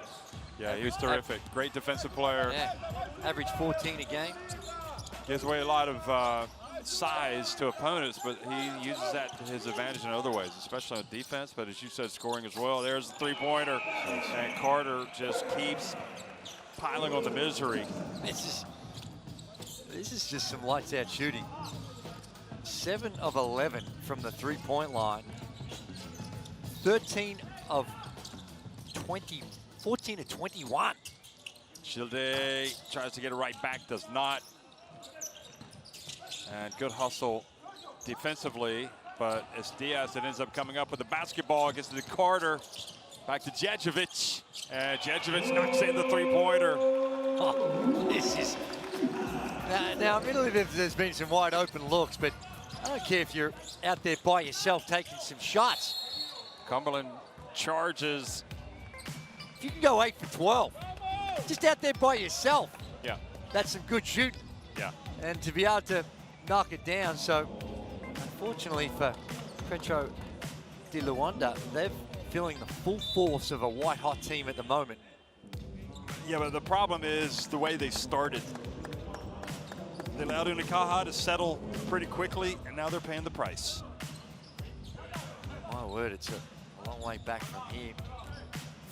A: Yeah, he was terrific. Great defensive player.
B: Yeah, averaged 14 a game.
A: Gives away a lot of size to opponents, but he uses that to his advantage in other ways, especially on defense, but as you said, scoring as well. There's the three-pointer, and Carter just keeps piling on the misery.
B: This is just some lights-out shooting. 7 of 11 from the three-point line. 13 of 20, 14 of 21.
A: Shilde tries to get it right back, does not. And good hustle defensively, but it's Diaz that ends up coming up with the basketball, gets to Carter, back to Djedovic, and Djedovic knocks in the three-pointer.
B: Oh, this is, now admittedly there's been some wide open looks, but I don't care if you're out there by yourself taking some shots.
A: Cumberland charges.
B: If you can go 8 for 12, just out there by yourself.
A: Yeah.
B: That's some good shooting.
A: Yeah.
B: And to be able to knock it down. So unfortunately for Petro De Luanda, they're feeling the full force of a white-hot team at the moment.
A: Yeah, but the problem is the way they started. They allowed Unicaja to settle pretty quickly, and now they're paying the price.
B: My word, it's a long way back from here.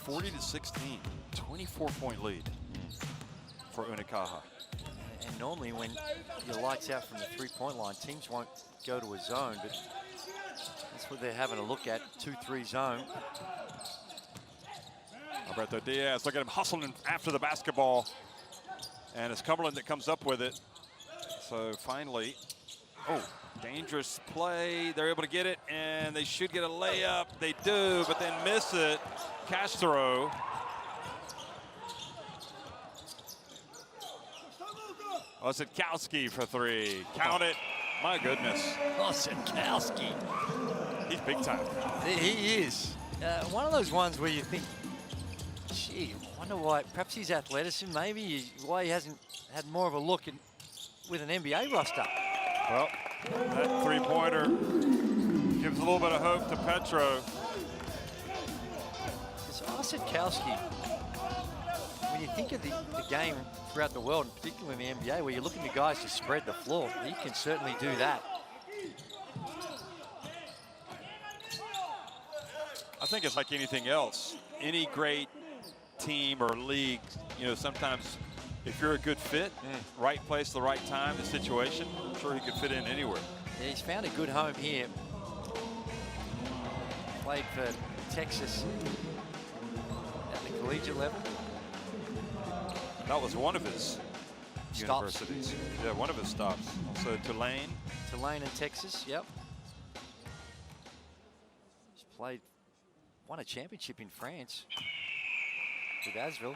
A: 40-16, 24-point lead for Unicaja.
B: And normally when your lights out from the three-point line, teams won't go to a zone, but that's what they're having a look at, 2-3 zone.
A: Alberto Diaz, look at him hustling after the basketball. And it's Cumberland that comes up with it. So finally, oh, dangerous play. They're able to get it, and they should get a layup. They do, but then miss it. Castro. Osikowski for three. Count it. My goodness.
B: Osikowski.
A: He's big time.
B: He is. One of those ones where you think, gee, I wonder why, perhaps his athleticism, maybe why he hasn't had more of a look with an NBA roster.
A: Well, that three-pointer gives a little bit of hope to Petro.
B: So Osikowski, when you think of the game throughout the world, and particularly in the NBA, where you're looking for guys to spread the floor, he can certainly do that.
A: think it's like anything else. Any great team or league, you know, sometimes if you're a good fit, right place, the right time, the situation, I'm sure he could fit in anywhere.
B: Yeah, he's found a good home here. Played for Texas at the collegiate level.
A: That was one of his
B: Stops.
A: universities. Yeah, one of his stops. Also Tulane.
B: Tulane in Texas, yep. He's played, won a championship in France with Asville.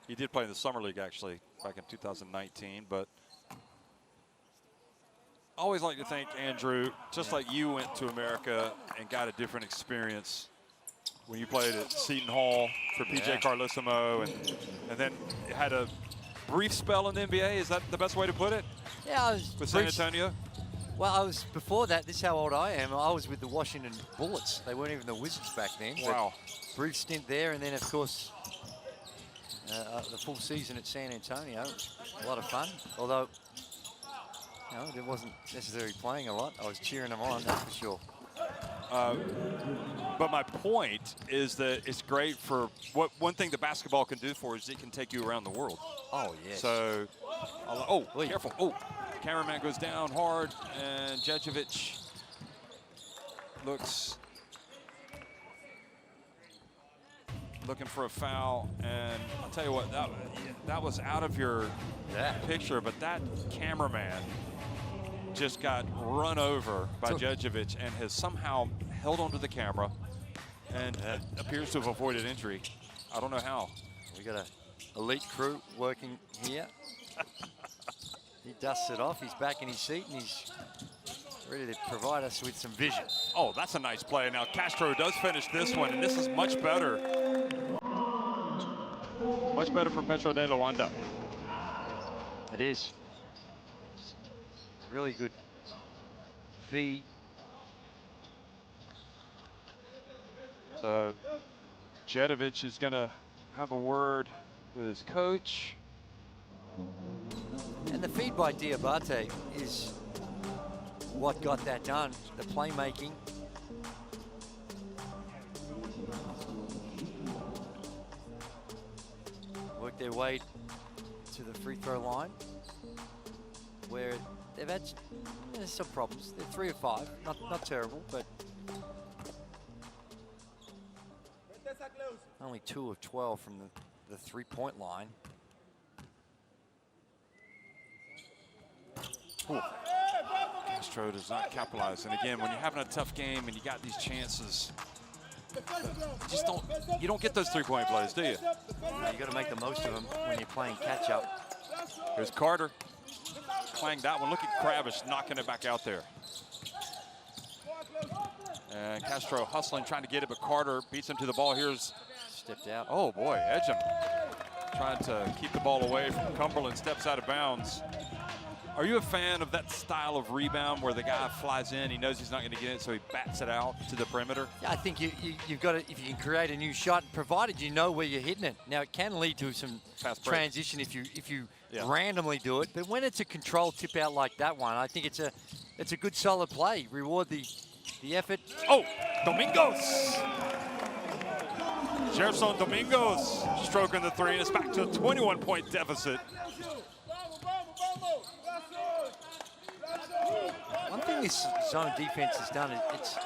A: He did play in the Summer League, actually, back in 2019, but I always like to think, Andrew, just like you went to America and got a different experience when you played at Seton Hall for PJ Carlissimo, and then had a brief spell in the NBA. Is that the best way to put it?
B: Yeah, I was
A: With San Antonio?
B: Well, I was, before that, this is how old I am, I was with the Washington Bullets. They weren't even the Wizards back then.
A: Wow.
B: Brief stint there, and then, of course, the full season at San Antonio. A lot of fun, although, you know, it wasn't necessarily playing a lot. I was cheering them on, that's for sure.
A: But my point is that it's great for one thing that basketball can do for is it can take you around the world.
B: Oh, yes.
A: So, careful. Oh, cameraman goes down hard, and Djedovic looking for a foul, and I'll tell you what, that was out of your picture, but that cameraman just got run over by Djedovic and has somehow held onto the camera and appears to have avoided injury. I don't know how.
B: We got an elite crew working here. He dusts it off, he's back in his seat, and he's ready to provide us with some vision.
A: Oh, that's a nice play. Now Castro does finish this one, and this is much better. Much better for Petro De Luanda.
B: It is. Really good feed.
A: So Djedovic is going to have a word with his coach.
B: And the feed by Diabate is what got that done, the playmaking. Worked their way to the free throw line, where they've had some problems. They're 3 of 5, not terrible, but only 2 of 12 from the three-point line.
A: Ooh. Castro does not capitalize. And again, when you're having a tough game and you got these chances, you don't get those three-point plays, do you?
B: You got to make the most of them when you're playing catch-up.
A: Here's Carter. Clanged that one. Look at Kravish knocking it back out there. And Castro hustling, trying to get it, but Carter beats him to the ball. Here's
B: stepped out.
A: Oh boy, Edgem trying to keep the ball away from Cumberland, steps out of bounds. Are you a fan of that style of rebound where the guy flies in, he knows he's not going to get it, so he bats it out to the perimeter?
B: Yeah, I think you've got to, if you can create a new shot, provided you know where you're hitting it. Now, it can lead to some
A: fast break
B: transition if you randomly do it, but when it's a controlled tip out like that one, I think it's a good solid play. Reward the effort.
A: Oh, Domingos! Gerson Domingos stroking the three, and it's back to a 21-point deficit.
B: One thing this zone defense has done, it's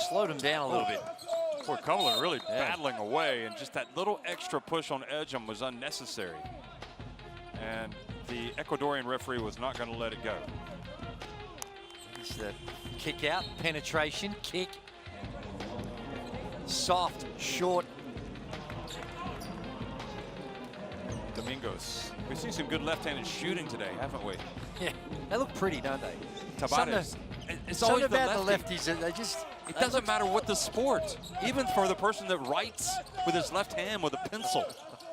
B: slowed them down a little bit.
A: Poor Cumberland really battling away, and just that little extra push on Edgem was unnecessary. And the Ecuadorian referee was not going to let it go.
B: It's the kick out, penetration, kick. Soft, short.
A: Domingos. We've seen some good left-handed shooting today, haven't we?
B: Yeah, they look pretty, don't they?
A: Tavares. It's
B: something
A: always
B: about the lefties. They just.
A: It doesn't matter what the sport. Even for the person that writes with his left hand with a pencil,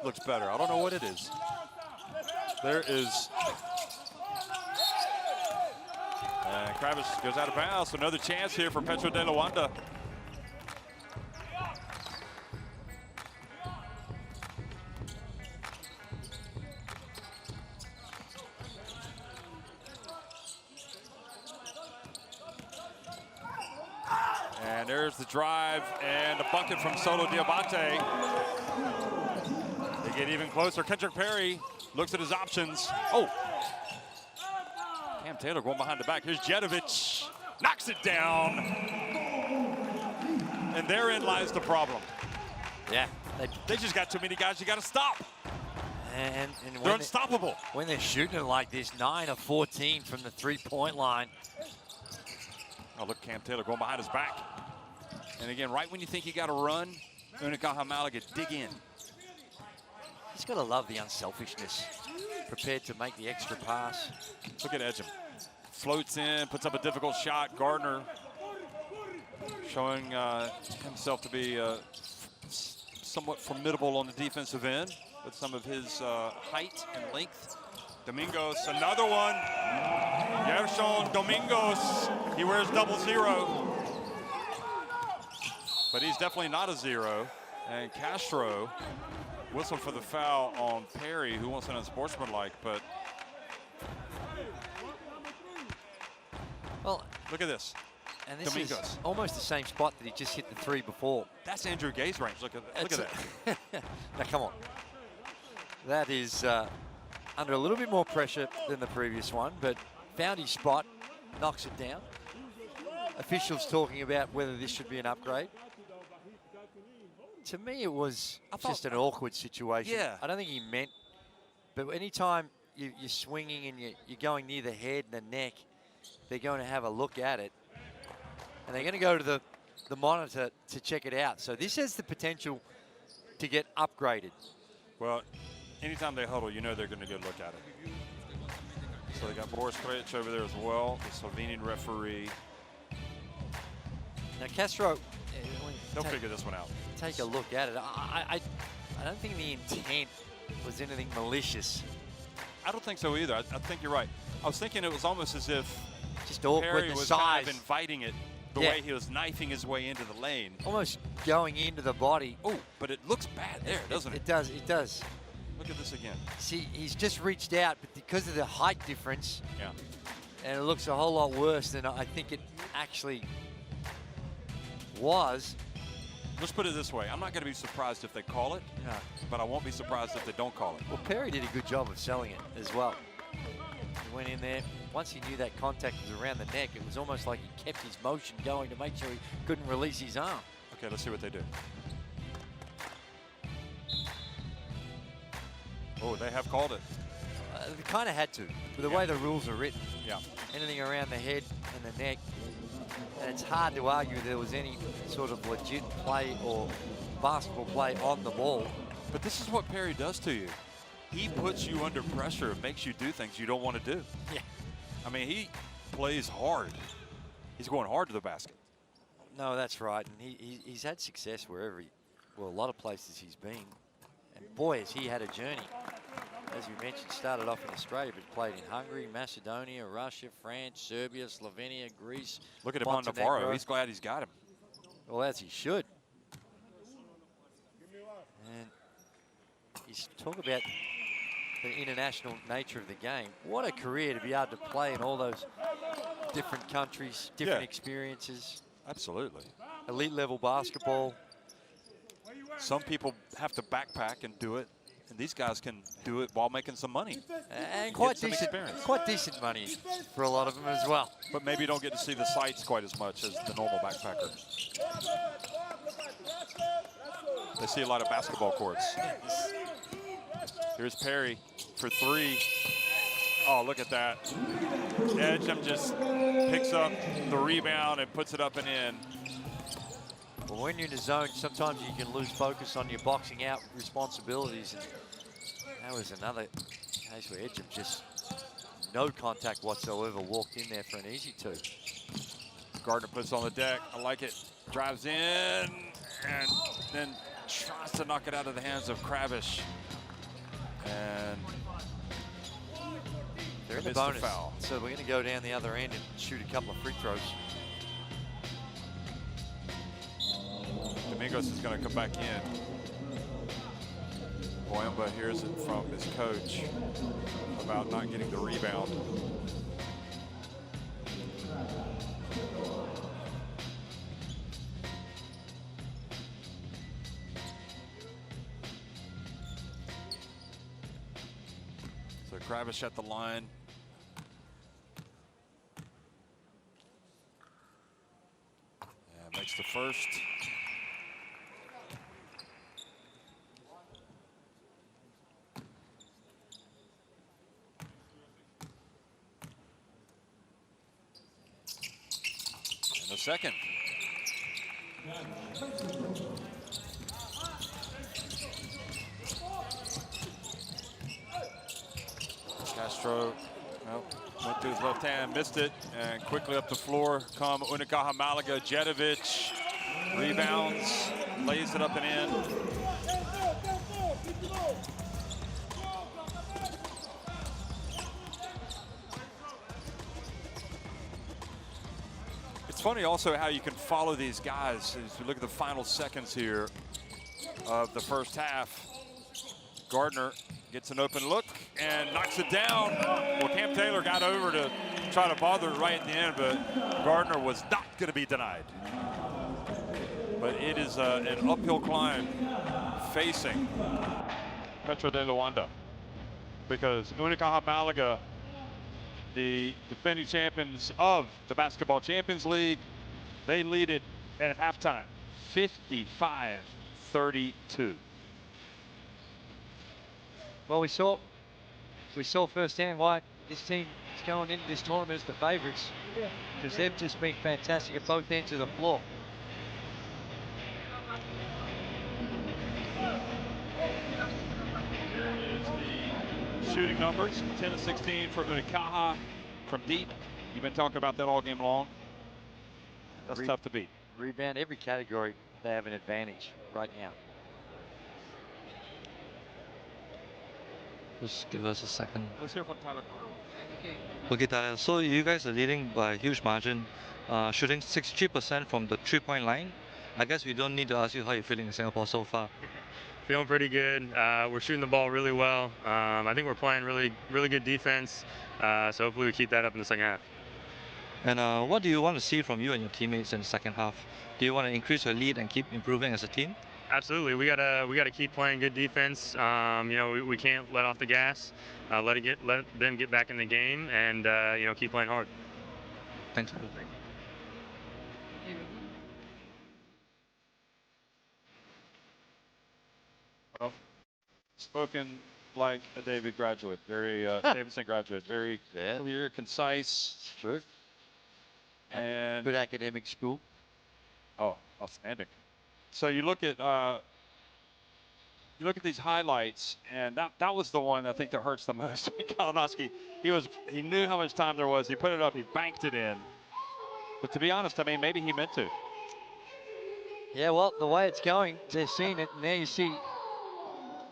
A: looks better. I don't know what it is. There is. And Kravis goes out of bounds. So another chance here for Petro De Luanda. And And there's the drive and the bucket from Solo Diabate. They get even closer. Kendrick Perry looks at his options. Oh! Cam Taylor going behind the back. Here's Jedovic. Knocks it down. And therein lies the problem.
B: Yeah.
A: They just got too many guys you got to stop.
B: And
A: They're unstoppable.
B: When they're shooting it like this, 9 of 14 from the three-point line.
A: Oh, look, Cam Taylor going behind his back. And again, right when you think you got to run, Unicaja Malaga dig in.
B: He's got to love the unselfishness. Prepared to make the extra pass.
A: Look at Edgem. Floats in, puts up a difficult shot. Gardner showing himself to be somewhat formidable on the defensive end with some of his height and length. Domingos, another one. Gershon Domingos, he wears 00. But he's definitely not a 0. And Castro whistle for the foul on Perry, who wants an unsportsmanlike, but
B: well,
A: look at this.
B: And this
A: Domingos.
B: is almost the same spot that he just hit the 3 before.
A: That's Andrew Gay's range. Look at that.
B: Now, come on. That is under a little bit more pressure than the previous one, but found his spot, knocks it down. Officials talking about whether this should be an upgrade. To me, it was just an awkward situation.
A: Yeah.
B: I don't think he meant, but anytime you're swinging and you're going near the head and the neck, they're going to have a look at it. And they're going to go to the monitor to check it out. So this has the potential to get upgraded.
A: Well, anytime they huddle, you know they're going to get a look at it. So they got Boris Krejci over there as well, the Slovenian referee.
B: Now Castro,
A: They'll figure this one out.
B: Take a look at it. I don't think the intent was anything malicious.
A: I don't think so either. I think you're right. I was thinking it was almost as if
B: just awkward,
A: Perry
B: the
A: was
B: size.
A: kind of inviting it the way he was knifing his way into the lane.
B: Almost going into the body.
A: Oh, but it looks bad there, doesn't it?
B: It does, it does.
A: Look at this again.
B: See, he's just reached out, but because of the height difference, and it looks a whole lot worse than I think it actually was.
A: Let's put it this way. I'm not going to be surprised if they call it, but I won't be surprised if they don't call it.
B: Well, Perry did a good job of selling it as well. He went in there. Once he knew that contact was around the neck, it was almost like he kept his motion going to make sure he couldn't release his arm.
A: Okay, let's see what they do. Oh, they have called it.
B: They kind of had to, with the way the rules are written.
A: Yeah.
B: Anything around the head and the neck. And it's hard to argue there was any sort of legit play or basketball play on the ball.
A: But this is what Perry does to you. He puts you under pressure and makes you do things you don't want to do.
B: Yeah.
A: I mean, he plays hard. He's going hard to the basket.
B: No, that's right. And he's had success wherever a lot of places he's been. And boy, has he had a journey. As we mentioned, started off in Australia, but played in Hungary, Macedonia, Russia, France, Serbia, Slovenia, Greece.
A: Look at him on Navarro. He's glad he's got him.
B: Well, as he should. And he's talking about the international nature of the game. What a career to be able to play in all those different countries, different experiences.
A: Absolutely.
B: Elite level basketball.
A: Some people have to backpack and do it. And these guys can do it while making some money.
B: And quite decent money for a lot of them as well.
A: But maybe you don't get to see the sights quite as much as the normal backpacker. They see a lot of basketball courts. Here's Perry for 3. Oh, look at that. Edgem just picks up the rebound and puts it up and in.
B: Well, when you're in the zone, sometimes you can lose focus on your boxing out responsibilities. And that was another case where Edgem just no contact whatsoever, walked in there for an easy 2.
A: Gardner puts on the deck. I like it. Drives in and then tries to knock it out of the hands of Kravish. And
B: they're in the bonus. So we're going to go down the other end and shoot a couple of free throws.
A: Domingos is going to come back in. Boyamba hears it from his coach about not getting the rebound. Kravish at the line. Yeah, makes the first. And the second. Castro, well, went to his left hand, missed it, and quickly up the floor come Unicaja Malaga. Jedovic rebounds, lays it up and in. It's funny also how you can follow these guys as you look at the final seconds here of the first half. Gardner gets an open look and knocks it down. Well, Cam Taylor got over to try to bother it right at the end, but Gardner was not going to be denied. But it is an uphill climb facing Petro De Luanda, because Unicaja Malaga, the defending champions of the Basketball Champions League, they lead it at halftime, 55-32.
G: Well, we saw firsthand why this team is going into this tournament as the favourites, because they've just been fantastic at both ends of the floor.
A: Shooting numbers, 10 of 16 for Unicaja from deep. You've been talking about that all game long. That's tough to beat.
G: Rebound, every category, they have an advantage right now.
E: Just give us a second.
A: Let's hear from Tyler.
E: Okay, Tyler, so you guys are leading by a huge margin, shooting 63% from the three-point line. I guess we don't need to ask you how you're feeling in Singapore so far.
C: Feeling pretty good. We're shooting the ball really well. I think we're playing really good defense. So hopefully we keep that up in the second half.
E: And what do you want to see from you and your teammates in the second half? Do you want to increase your lead and keep improving as a team?
C: Absolutely. We gotta keep playing good defense. You know, we can't let off the gas. Let them get back in the game, and you know, keep playing hard.
E: Thanks.
A: Well, spoken like a David graduate, very Davidson graduate, very clear, concise,
B: True.
A: and
B: Good academic school.
A: oh, outstanding. So you look at these highlights, and that was the one I think that hurts the most. Kalinowski, he knew how much time there was. He put it up, he banked it in. But to be honest, I mean, maybe he meant to.
G: Yeah, well, the way it's going, they're seeing it, and there you see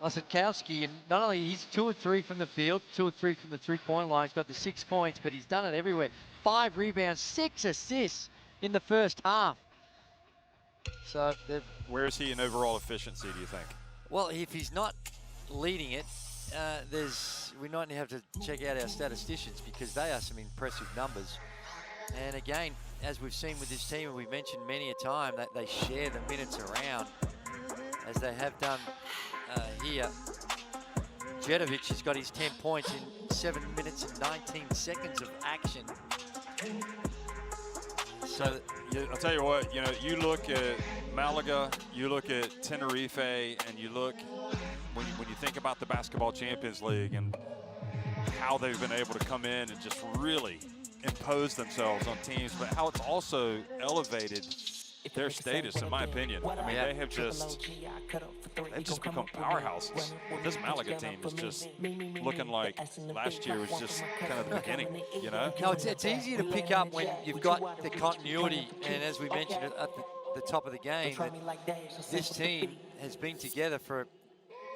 G: Ossetkowski, and not only he's 2 or 3 from the field, 2 or 3 from the three-point line. He's got the 6 points, but he's done it everywhere. 5 rebounds, 6 assists in the first half. So
A: Where is he in overall efficiency, do you think?
B: Well, if he's not leading it, we might have to check out our statisticians, because they are some impressive numbers. And again, as we've seen with this team, and we've mentioned many a time, that they share the minutes around, as they have done here. Jedovic has got his 10 points in 7 minutes and 19 seconds of action. So
A: I'll tell you what, you know, you look at Malaga, you look at Tenerife, and you look, when you think about the Basketball Champions League and how they've been able to come in and just really impose themselves on teams, but how it's also elevated their status, in my opinion. I mean, they've just become powerhouses. This Malaga team is just looking like last year was just kind of the beginning, you know?
B: no, it's easier to pick up when you've got the continuity, and as we mentioned at the top of the game, that this team has been together for,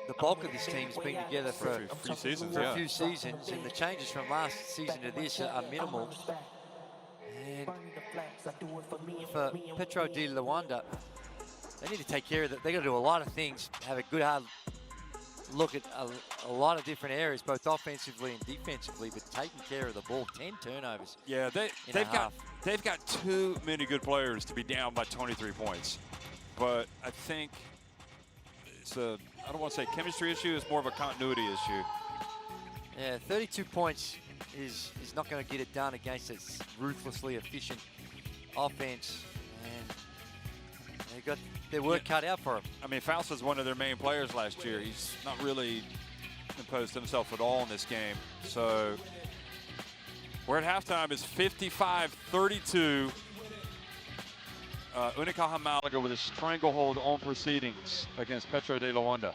B: the bulk of this team has been together for
A: a few seasons,
B: a few seasons, and the changes from last season to this are minimal. And for Petro De Luanda, they need to take care of that. They've got to do a lot of things, have a good hard look at a lot of different areas, both offensively and defensively, but taking care of the ball. 10 turnovers.
A: Yeah, they've got too many good players to be down by 23 points. But I think it's I don't want to say chemistry issue, it's more of a continuity issue.
B: Yeah, 32 points is not going to get it done against a ruthlessly efficient offense, and they got their work cut out for them.
A: I mean, Fausta's one of their main players last year. He's not really imposed himself at all in this game. So we're at halftime. It's 55-32. Unicaja Malaga with a stranglehold on proceedings against Petro De Luanda.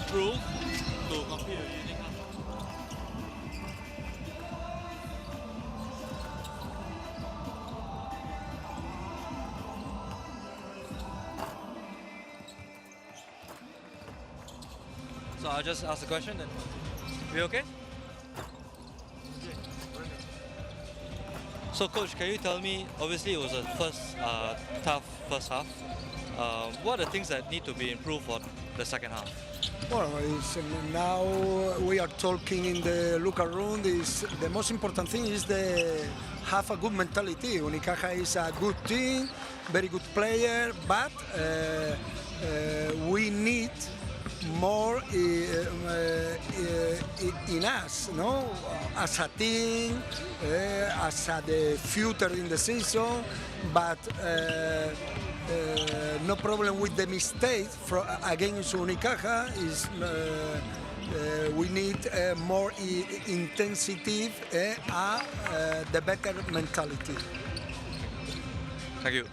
E: improve to compete with Unicaja? So I'll just ask the question and we okay? So coach, can you tell me, obviously it was a tough first half. What are the things that need to be improved for the second half?
F: Well, now we are talking in the locker room. The most important thing is have a good mentality. Unicaja is a good team, very good player, but we need more in us, no? As a team, as the future in the season, but no problem with the mistake against Unicaja. We need more intensity and the better mentality.
E: Thank you.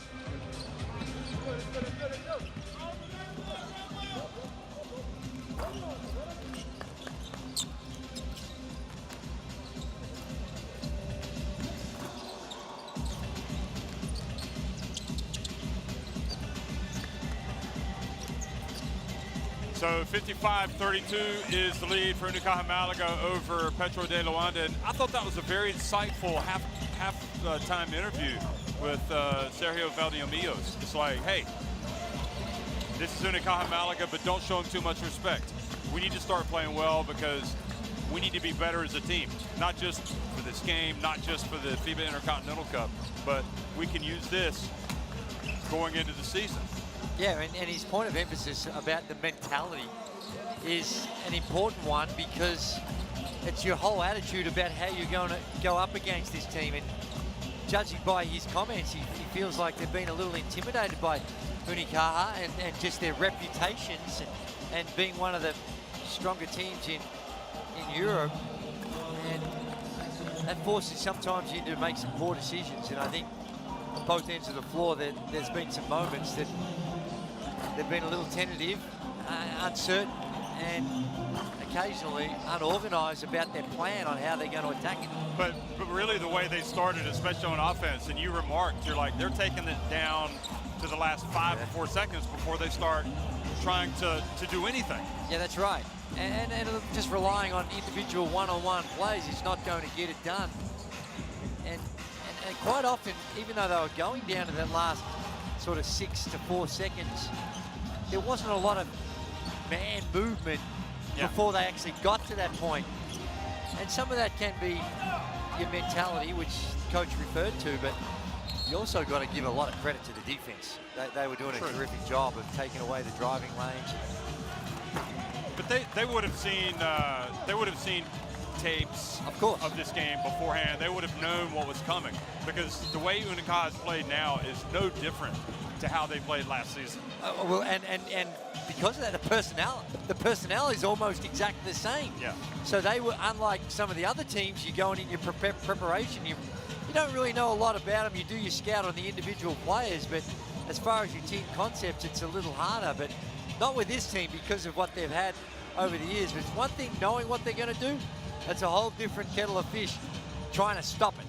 A: So 55-32 is the lead for Unicaja Malaga over Petro De Luanda. And I thought that was a very insightful half-time interview with Sergio Valdeamillos. It's like, hey, this is Unicaja Malaga, but don't show them too much respect. We need to start playing well because we need to be better as a team, not just for this game, not just for the FIBA Intercontinental Cup, but we can use this going into the season.
B: Yeah, and his point of emphasis about the mentality is an important one because it's your whole attitude about how you're going to go up against this team. And judging by his comments, he feels like they've been a little intimidated by Unicaja and just their reputations and being one of the stronger teams in Europe. And that forces sometimes you to make some poor decisions. And I think on both ends of the floor, there's been some moments that they've been a little tentative, uncertain, and occasionally unorganised about their plan on how they're going to attack it.
A: But really the way they started, especially on offense, and you remarked, you're like, they're taking it down to the last 5 or 4 seconds before they start trying to do anything.
B: Yeah, that's right. And just relying on individual one-on-one plays is not going to get it done. And quite often, even though they were going down to that last sort of 6 to 4 seconds, there wasn't a lot of man movement before they actually got to that point. And some of that can be your mentality, which the coach referred to, but you also got to give a lot of credit to the defense. They were doing a terrific job of taking away the driving lanes.
A: But they would have seen tapes of this game beforehand. They would have known what was coming because the way Unicaja has played now is no different to how they played last season.
B: Well, and because of that, the personnel is almost exactly the same.
A: Yeah.
B: So they were, unlike some of the other teams, you go in your preparation, you don't really know a lot about them. You do your scout on the individual players, but as far as your team concepts, it's a little harder. But not with this team because of what they've had over the years. But it's one thing knowing what they're going to do. That's a whole different kettle of fish trying to stop it.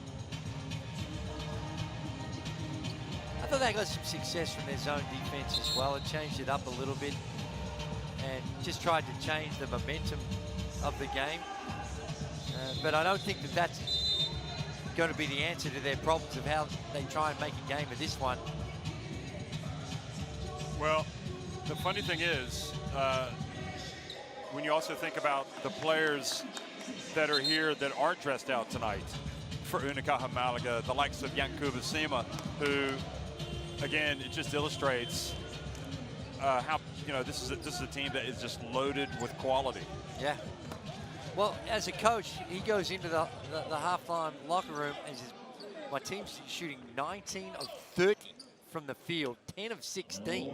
B: I thought they got some success from their zone defense as well. It changed it up a little bit and just tried to change the momentum of the game. But I don't think that's going to be the answer to their problems of how they try and make a game of this one.
A: Well, the funny thing is, when you also think about the players that are here that aren't dressed out tonight for Unicaja Malaga, the likes of Yankuba Sima, who, again, it just illustrates how, this is a team that is just loaded with quality.
B: Yeah. Well, as a coach, he goes into the halftime locker room and says, my team's shooting 19 of 30 from the field, 10 of 16.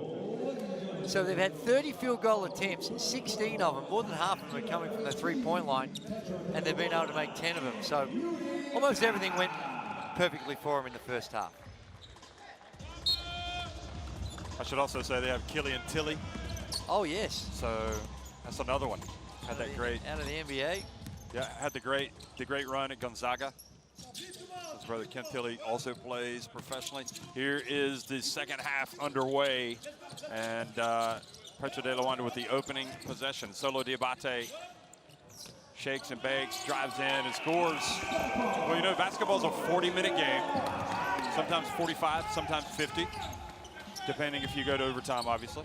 B: So they've had 30 field goal attempts, 16 of them, more than half of them are coming from the three-point line, and they've been able to make 10 of them. So almost everything went perfectly for them in the first half.
A: I should also say they have Killian Tilly.
B: Oh, yes.
A: So That's another one. Had that great.
B: Out of the NBA.
A: Yeah, had the great run at Gonzaga. His brother Ken Tilley also plays professionally. Here is the second half underway, and Petro De Luanda with the opening possession. Solo Diabate shakes and bakes, drives in and scores. Well, you know, basketball's a 40-minute game. Sometimes 45, sometimes 50, depending if you go to overtime, obviously.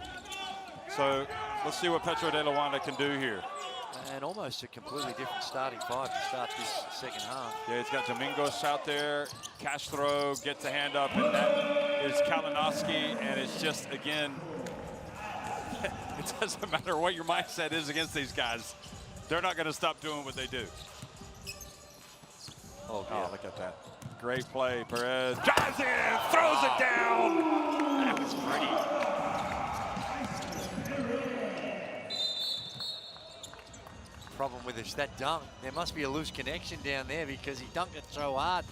A: So let's see what Petro De Luanda can do here.
B: And almost a completely different starting five to start this second half.
A: Yeah, he's got Domingos out there. Castro gets a hand up, and that is Kalinowski. And it's just, again, it doesn't matter what your mindset is against these guys. They're not going to stop doing what they do. Oh, look at that. Great play. Perez drives in, throws it down.
B: That was pretty. Problem with this, that dunk, there must be a loose connection down there because he dunked it so hard.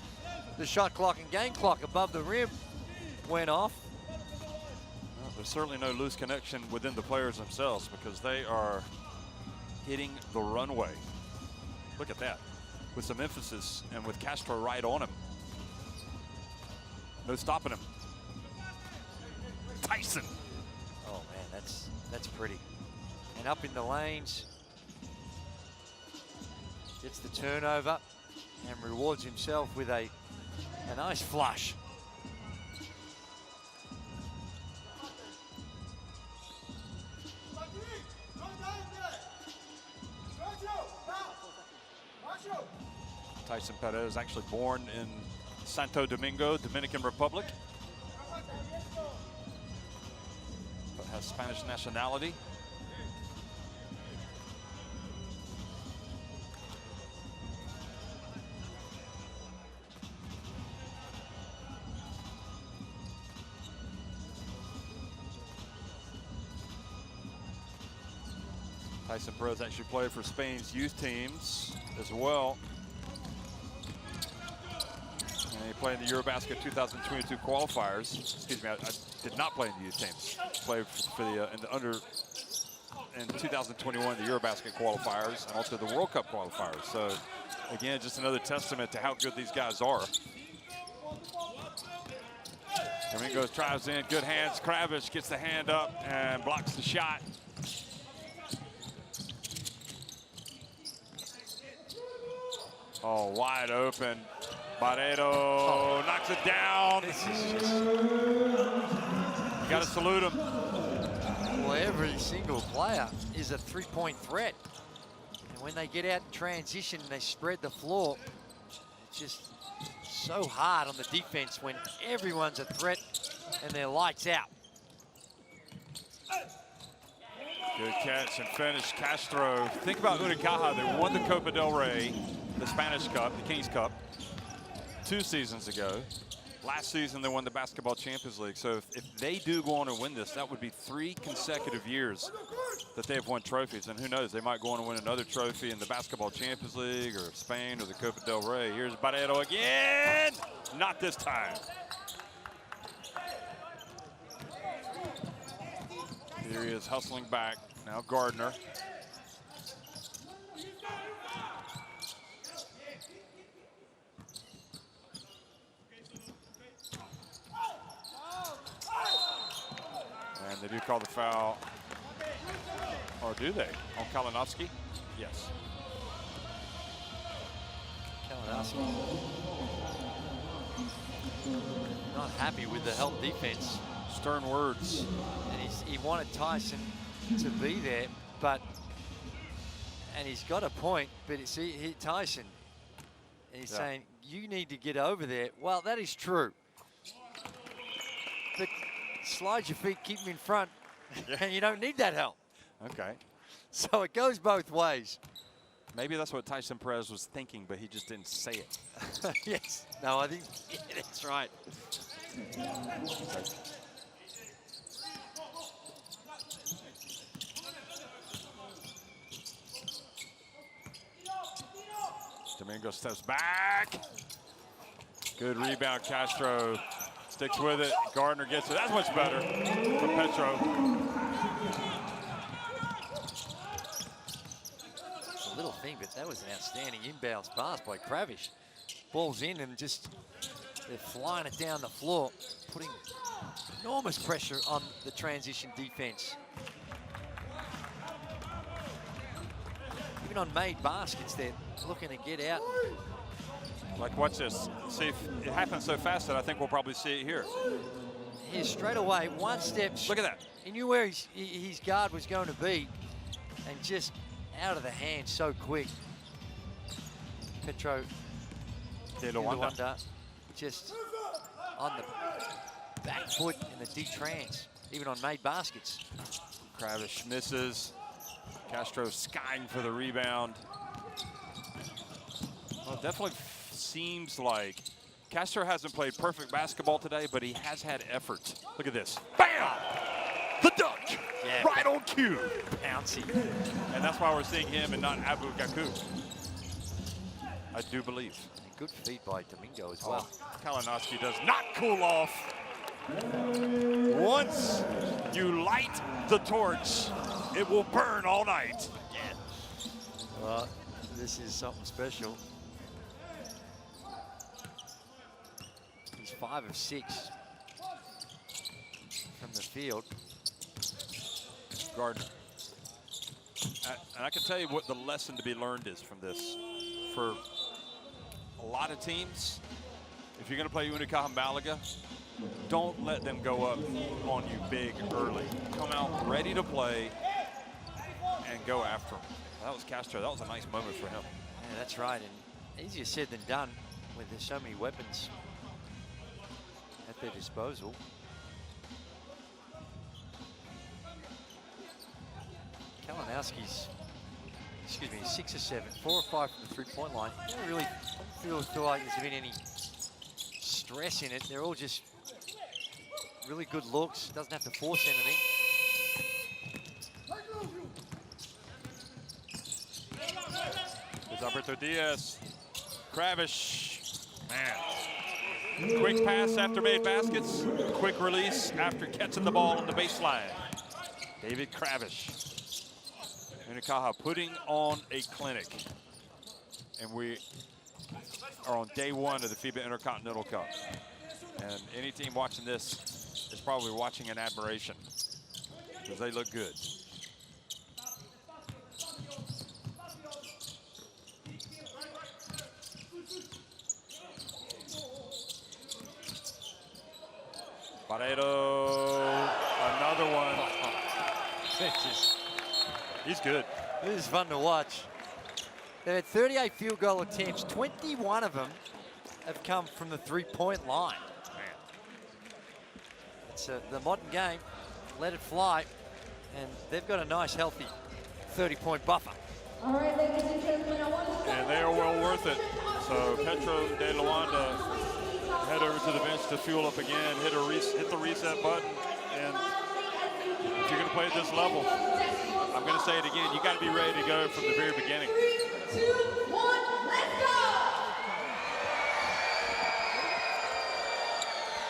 B: The shot clock and game clock above the rim went off.
A: Well, there's certainly no loose connection within the players themselves because they are hitting the runway. Look at that, with some emphasis and with Castro right on him. No stopping him. Tyson.
B: Oh man, that's pretty. And up in the lanes. Gets the turnover and rewards himself with a nice flush.
A: Tyson Perez, actually born in Santo Domingo, Dominican Republic, but has Spanish nationality. Tyson Perez actually played for Spain's youth teams as well. And he played in the Eurobasket 2022 qualifiers. Excuse me, I did not play in the youth teams. Played for the in 2021 the Eurobasket qualifiers and also the World Cup qualifiers. So again, just another testament to how good these guys are. Domingos drives in, good hands. Kravish gets the hand up and blocks the shot. Oh, wide open. Barreto knocks it down.
B: This is just...
A: You got to salute him.
B: Well, every single player is a three-point threat. And when they get out in transition and they spread the floor, it's just so hard on the defense when everyone's a threat and they're lights out.
A: Good catch and finish, Castro. Think about Unicaja. They won the Copa del Rey, the Spanish Cup, the Kings Cup, 2 seasons ago. Last season, they won the Basketball Champions League. So if they do go on and win this, that would be 3 consecutive years that they have won trophies. And who knows, they might go on and win another trophy in the Basketball Champions League or Spain or the Copa del Rey. Here's Barreto again. Not this time. Here he is hustling back. Now Gardner. And they do call the foul. Or do they? On Kalinowski? Yes.
B: Kalinowski not happy with the help defense.
A: Stern words.
B: And he wanted Tyson to be there, and he's got a point, but it's Tyson. And he's saying, you need to get over there. Well, that is true. But slide your feet, keep them in front, and you don't need that help.
A: Okay.
B: So it goes both ways.
A: Maybe that's what Tyson Perez was thinking, but he just didn't say it.
B: Yes. No, I think that's right.
A: Domingo steps back. Good rebound, Castro sticks with it. Gardner gets it. That's much better for Petro.
B: little thing, but that was an outstanding inbounds pass by Kravish. Ball's in and just they're flying it down the floor, putting enormous pressure on the transition defense. Even on made baskets, they're looking to get out.
A: Like, watch this. See, if it happens so fast that I think we'll probably see it here.
B: Here, straight away, one step.
A: Look at that.
B: He knew where his guard was going to be, and just out of the hand so quick. Petro
A: De Luanda.
B: Just on the back foot in the D-trans, even on made baskets.
A: Kravish misses. Castro skying for the rebound. Well, it definitely seems like Castro hasn't played perfect basketball today, but he has had effort. Look at this. Bam! The dunk!
B: Yeah,
A: right on cue.
B: Bouncy.
A: And that's why we're seeing him and not Abu Gaku. I do believe.
B: Good feed by Domingo as well.
A: Kalinowski does not cool off. Once you light the torch, it will burn all night.
B: Yeah. Well, this is something special. He's 5 of 6 from the field.
A: Gardner. And I can tell you what the lesson to be learned is from this. For a lot of teams, if you're going to play Unicaja and Malaga, don't let them go up on you big early. Come out ready to play and go after them. That was Castro. That was a nice moment for him.
B: Yeah, that's right. And easier said than done when there's so many weapons at their disposal. Kalinowski's, 6 of 7, 4 of 5 from the three-point line. I don't really feel like there's been any stress in it. They're all just really good looks. Doesn't have to force anything.
A: There's Alberto Diaz. Kravish. Man. Quick pass after made baskets. Quick release after catching the ball on the baseline. David Kravish. Unicaja putting on a clinic. And we are on day 1 of the FIBA Intercontinental Cup. And any team watching this is probably watching in admiration because they look good. Barreto, another one. He's good.
B: This is fun to watch. They've had 38 field goal attempts. 21 of them have come from the three-point line.
A: Man.
B: It's the modern game. Let it fly. And they've got a nice, healthy 30-point buffer.
D: All right, ladies and gentlemen, I want to start.
A: And they are well worth it. So Petro De Luanda head over to the bench to fuel up again, hit the reset button. And if you're going to play at this level, I'm going to say it again, you got to be ready to go from the very beginning.
D: 3, 2, 1, let's go!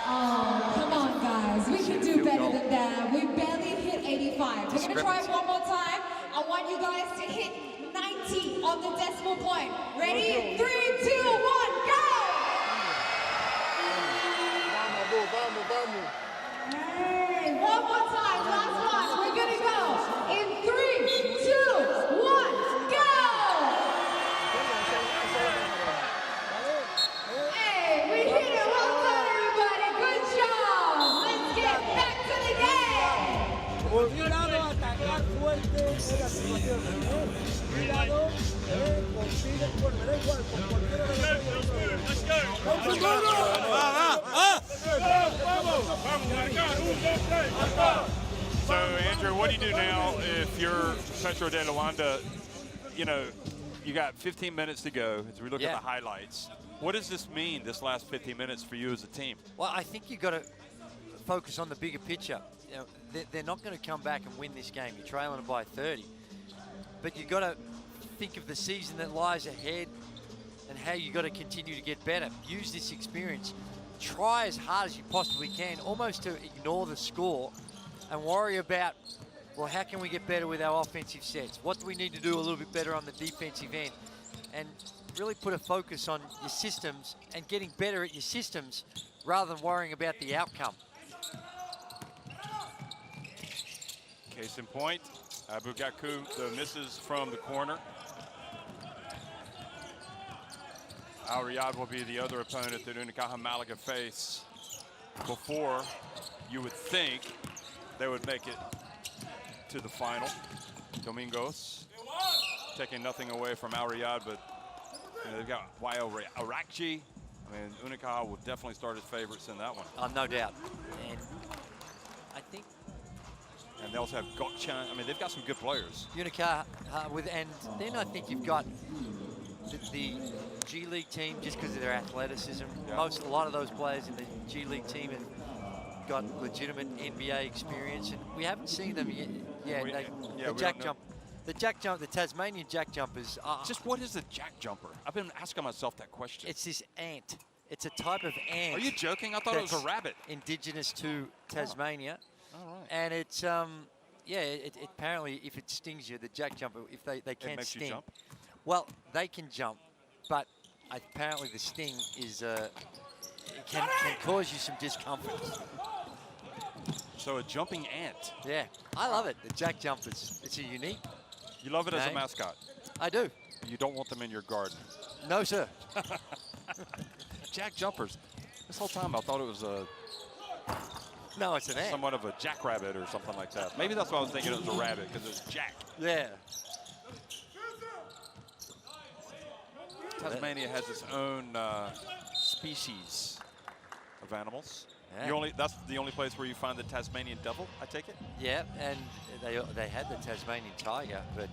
D: Oh, come on, guys. We can do better than that. We barely hit 85. We're going to try it one more time. I want you guys to hit 90 on the decimal point. Ready? 3, 2, 1, go! Hey, one more time. Last one. We're going to go. In 3, 2, 1, go! Hey, we hit it. Well done, everybody. Good job. Let's get back to the game.
H: Cuidado, atacar fuerte en la situación. Cuidado, consigue, bueno, me da igual, por cualquiera de
A: So, Andrew, what do you do now if you're Petro De Luanda? You know, you got 15 minutes to go as we look at the highlights. What does this mean, this last 15 minutes for you as a team?
B: Well, I think you've got to focus on the bigger picture. You know, they're not going to come back and win this game. You're trailing it by 30. But you've got to think of the season that lies ahead and how you've got to continue to get better. Use this experience. Try as hard as you possibly can, almost to ignore the score and worry about well, how can we get better with our offensive sets? What do we need to do a little bit better on the defensive end? And really put a focus on your systems and getting better at your systems rather than worrying about the outcome.
A: Case in point, Abu Gaku, the misses from the corner. Al Riyadh will be the other opponent that Unicaja Malaga face before you would think they would make it to the final. Domingos taking nothing away from Al Riyadh, but you know, they've got Wael Arakji. I mean, Unicaja will definitely start as favorites in that one.
B: No doubt. And I think
A: And they also have Gokchan. I mean, they've got some good players.
B: Unicaja and then I think you've got the G League team just because of their athleticism.
A: Yeah.
B: A lot of those players in the G League team have got legitimate NBA experience, and we haven't seen them yet. The Tasmanian jack jumpers.
A: Just what is a jack jumper? I've been asking myself that question.
B: It's this ant. It's a type of ant.
A: Are you joking? I thought it was a rabbit.
B: Indigenous to Tasmania.
A: All right.
B: And it's it apparently if it stings you, the jack jumper, if they can't
A: makes
B: sting.
A: you jump?
B: Well, they can jump, but apparently the sting is can cause you some discomfort.
A: So a jumping ant.
B: Yeah, I love it. The jack jumpers. It's a unique.
A: You love it as a
B: name.
A: mascot.
B: I do.
A: You don't want them in your garden.
B: No, sir.
A: Jack jumpers. This whole time I thought it was a
B: No, it's an ant.
A: somewhat of a jackrabbit or something like that. Maybe that's why I was thinking it was a rabbit, because it's Jack.
B: Yeah.
A: Tasmania has its own species of animals.
B: Yeah.
A: That's the only place where you find the Tasmanian devil, I take it?
B: Yeah, and they had the Tasmanian tiger, but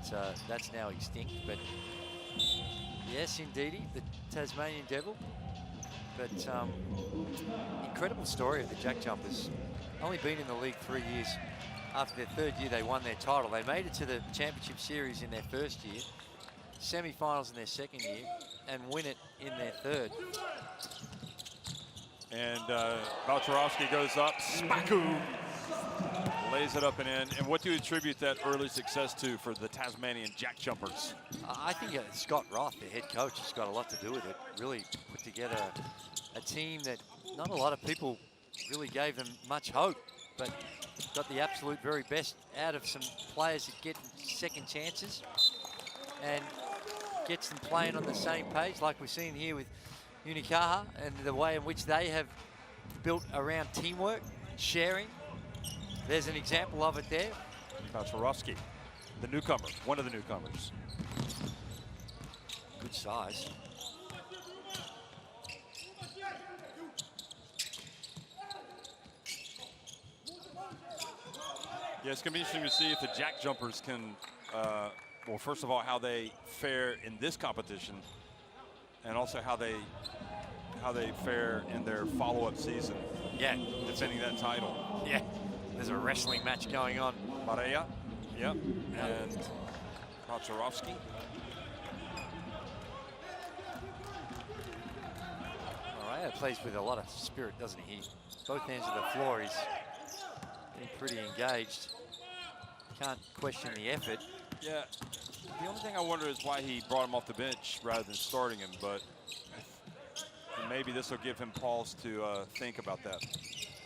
B: that's now extinct. But yes, indeedy, the Tasmanian devil. But incredible story of the Jack Jumpers. Only been in the league 3 years. After their third year, they won their title. They made it to the championship series in their first year, semi-finals in their second year, and win it in their third.
A: And Balcharovsky goes up. Spaku lays it up and in. And what do you attribute that early success to for the Tasmanian Jack Jumpers?
B: I think Scott Roth, the head coach, has got a lot to do with it. Really put together a team that not a lot of people really gave them much hope, but got the absolute very best out of some players that get second chances and gets them playing on the same page, like we're seeing here with Unicaja, and the way in which they have built around teamwork, sharing. There's an example of it there.
A: Balcharovsky, the newcomer, one of the newcomers.
B: Good size.
A: Yeah, it's going to be interesting to see if the Jack Jumpers can, well, first of all, how they fare in this competition, and also how they fare in their follow-up season.
B: Yeah.
A: Defending that title.
B: Yeah. There's a wrestling match going on.
A: Maria, yep, and Balcharovsky.
B: Maria plays with a lot of spirit, doesn't he? Both ends of the floor, he's getting pretty engaged. Can't question the effort.
A: Yeah, the only thing I wonder is why he brought him off the bench rather than starting him, but maybe this will give him pause to think about that.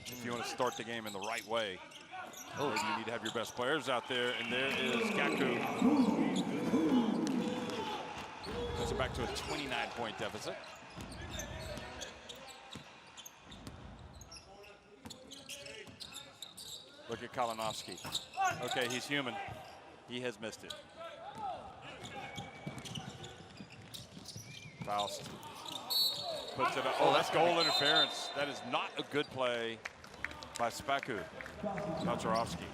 A: If you want to start the game in the right way, maybe you need to have your best players out there, and there is Gaku. Puts it back to a 29-point deficit. Look at Kalinowski. Okay, he's human. He has missed it. Faust puts it up. Oh, that's goal interference. That is not a good play by Spaku. Balcharovsky.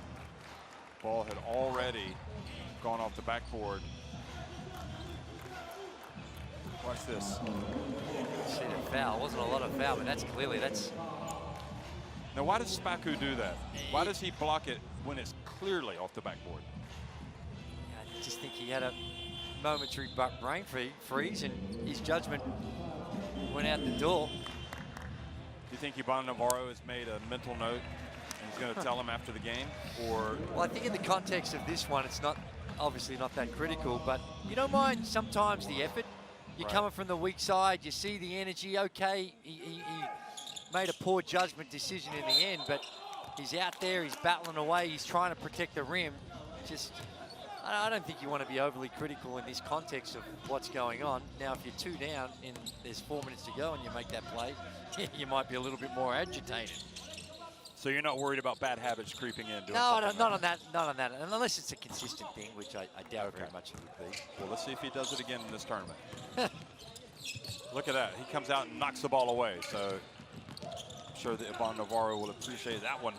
A: Ball had already gone off the backboard. Watch this.
B: See the foul. Wasn't a lot of foul, but that's clearly
A: Now, why does Spaku do that? Why does he block it when it's clearly off the backboard?
B: I just think he had a momentary brain freeze, and his judgment went out the door.
A: Do you think Iban Navarro has made a mental note and going to tell him after the game, or?
B: Well, I think in the context of this one, it's not obviously not that critical, but you don't mind sometimes the effort. You're coming from the weak side, you see the energy. Okay, he made a poor judgment decision in the end, but he's out there, he's battling away, he's trying to protect the rim. Just, I don't think you want to be overly critical in this context of what's going on. Now, if you're 2 down and there's 4 minutes to go and you make that play, you might be a little bit more agitated.
A: So you're not worried about bad habits creeping in?
B: No, not on that, and unless it's a consistent thing, which I doubt very much it would be.
A: Well, let's see if he does it again in this tournament. Look at that. He comes out and knocks the ball away. So I'm sure that Ivan Navarro will appreciate that one.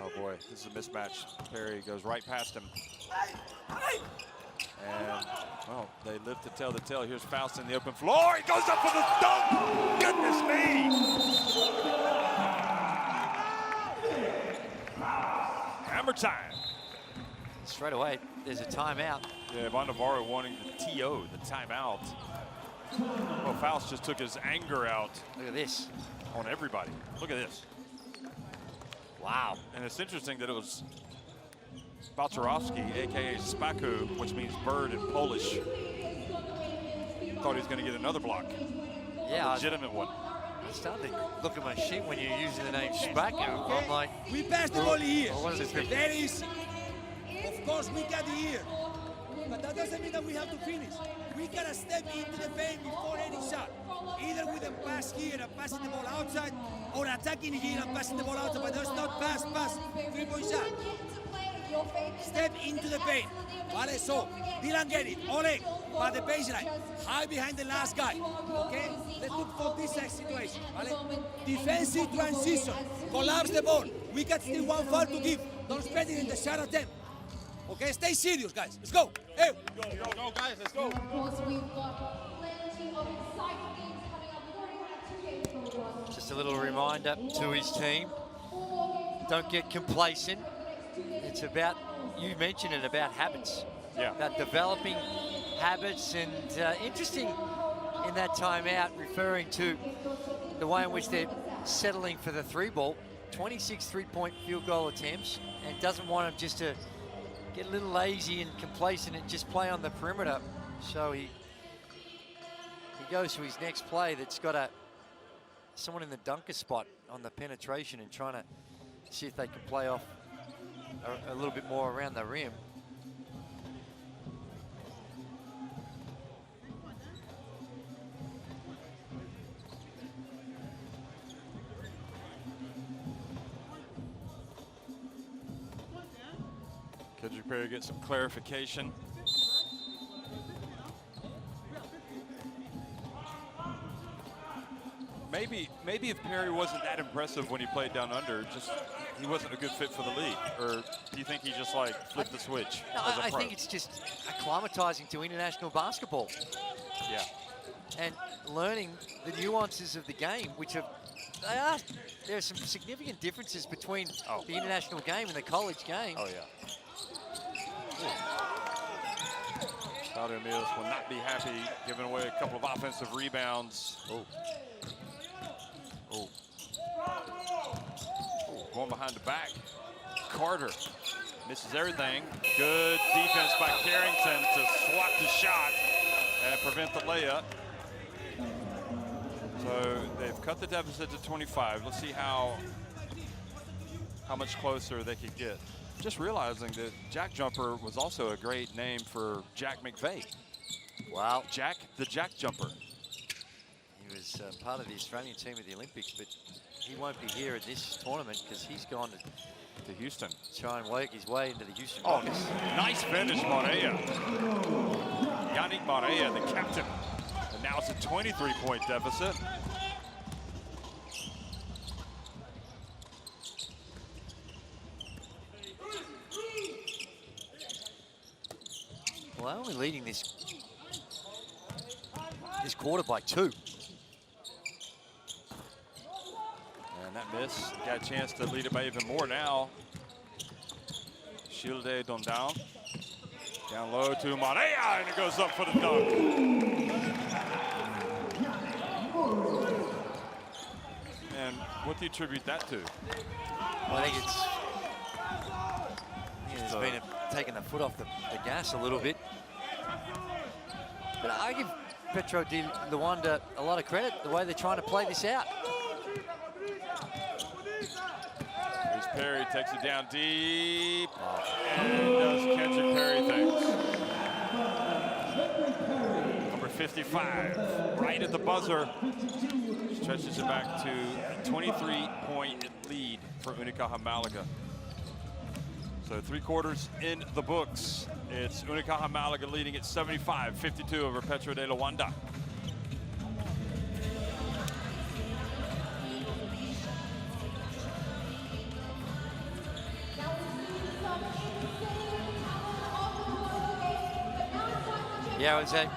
A: Oh boy, this is a mismatch. Perry goes right past him. And, well, they live to tell the tale. Here's Faust in the open floor. He goes up for the dunk. Goodness me. Hammer time.
B: Straight away, there's a timeout.
A: Yeah, Ivan Navarro wanting the TO, the timeout. Well, Faust just took his anger out.
B: Look at this.
A: On everybody. Look at this.
B: Wow.
A: And it's interesting that it was Balcerowski, a.k.a. Spaku, which means bird in Polish. Thought he was going to get another block.
B: Yeah.
A: A legitimate one.
B: I started to look at my sheet when you're using the name Spaku. I'm like,
H: we passed the ball here.
B: What is this?
H: Very easy. Of course, we got here. But that doesn't mean that we have to finish. We gotta step into the paint before any shot. Either with a pass here and passing the ball outside, or attacking here and passing the ball outside. But there's not pass, 3-point shot. Step into the paint. Vale, so Dylan get it. Ole, by the baseline. High behind the last guy. Okay? Let's look for this situation. Vale? Defensive transition. Collapse the ball. We got still 1 foul to give. Don't spend it in the shot attempt. Okay, stay serious, guys. Let's go. Hey.
C: Go, guys, let's go.
D: Of course, we've got plenty of exciting games coming up. We've already got 2 games going on.
B: Just a little reminder to his team. Don't get complacent. It's about, you mentioned it, about habits.
A: Yeah.
B: About developing habits, and interesting in that timeout, referring to the way in which they're settling for the 3-ball. 26 3-point field goal attempts, and doesn't want him just to get a little lazy and complacent and just play on the perimeter. So he goes to his next play that's got someone in the dunker spot on the penetration and trying to see if they can play off a little bit more around the rim.
A: Kendrick Perry gets some clarification. Maybe if Perry wasn't that impressive when he played down under, just he wasn't a good fit for the league, or do you think he just like flipped the switch?
B: No,
A: as a
B: I
A: pro?
B: think it's just acclimatizing to international basketball.
A: Yeah.
B: And learning the nuances of the game, which there are some significant differences between the international game and the college game.
A: Oh yeah. Claudio Milos will not be happy, giving away a couple of offensive rebounds. Going behind the back. Carter misses everything. Good defense by Carrington to swat the shot and prevent the layup. So they've cut the deficit to 25. Let's see how much closer they could get. Just realizing that Jack Jumper was also a great name for Jack McVeigh.
B: Wow.
A: Jack the Jack Jumper.
B: He was part of the Australian team at the Olympics, but he won't be here at this tournament because he's gone
A: to Houston.
B: Try and work his way into the Houston
A: Oh,
B: Rockets.
A: nice finish, Morea. Yannick Morea, the captain. And now it's a 23-point deficit.
B: Well, they're only leading this quarter by 2.
A: And that miss got a chance to lead it by even more now. Shilde Dondon. Down low to Morea, and it goes up for the dunk. What do you attribute that to?
B: Well, I think it's been taking the foot off the gas a little bit. But I give Petro De Luanda a lot of credit, the way they're trying to play this out.
A: Here's Perry, takes it down deep, and does Kendrick Perry things. Number 55, right at the buzzer, stretches it back to a 23-point lead for Unicaja Malaga. So 3 quarters in the books. It's Unicaja Malaga leading at 75-52 over Petro De Luanda.
B: Yeah, it was a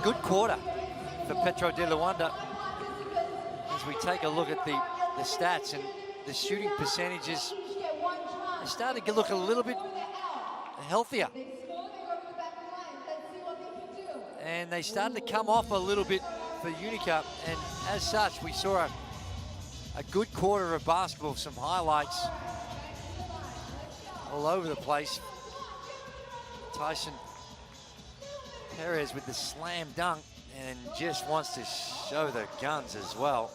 B: good quarter for Petro De Luanda. As we take a look at the stats and the shooting percentages, they started to look a little bit healthier. And they started to come off a little bit for Unicaja. And as such, we saw a good quarter of basketball, some highlights all over the place. Tyson Perez with the slam dunk and just wants to show the guns as well.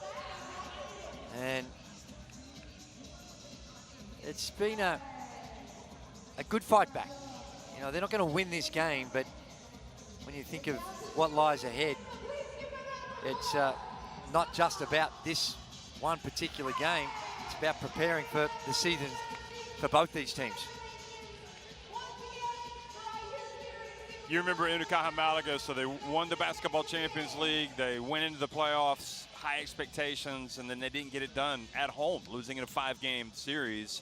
B: And it's been a good fight back. You know, they're not going to win this game, but when you think of what lies ahead, it's not just about this one particular game. It's about preparing for the season for both these teams.
A: You remember Unicaja Malaga, so they won the Basketball Champions League. They went into the playoffs, high expectations, and then they didn't get it done at home, losing in a 5-game series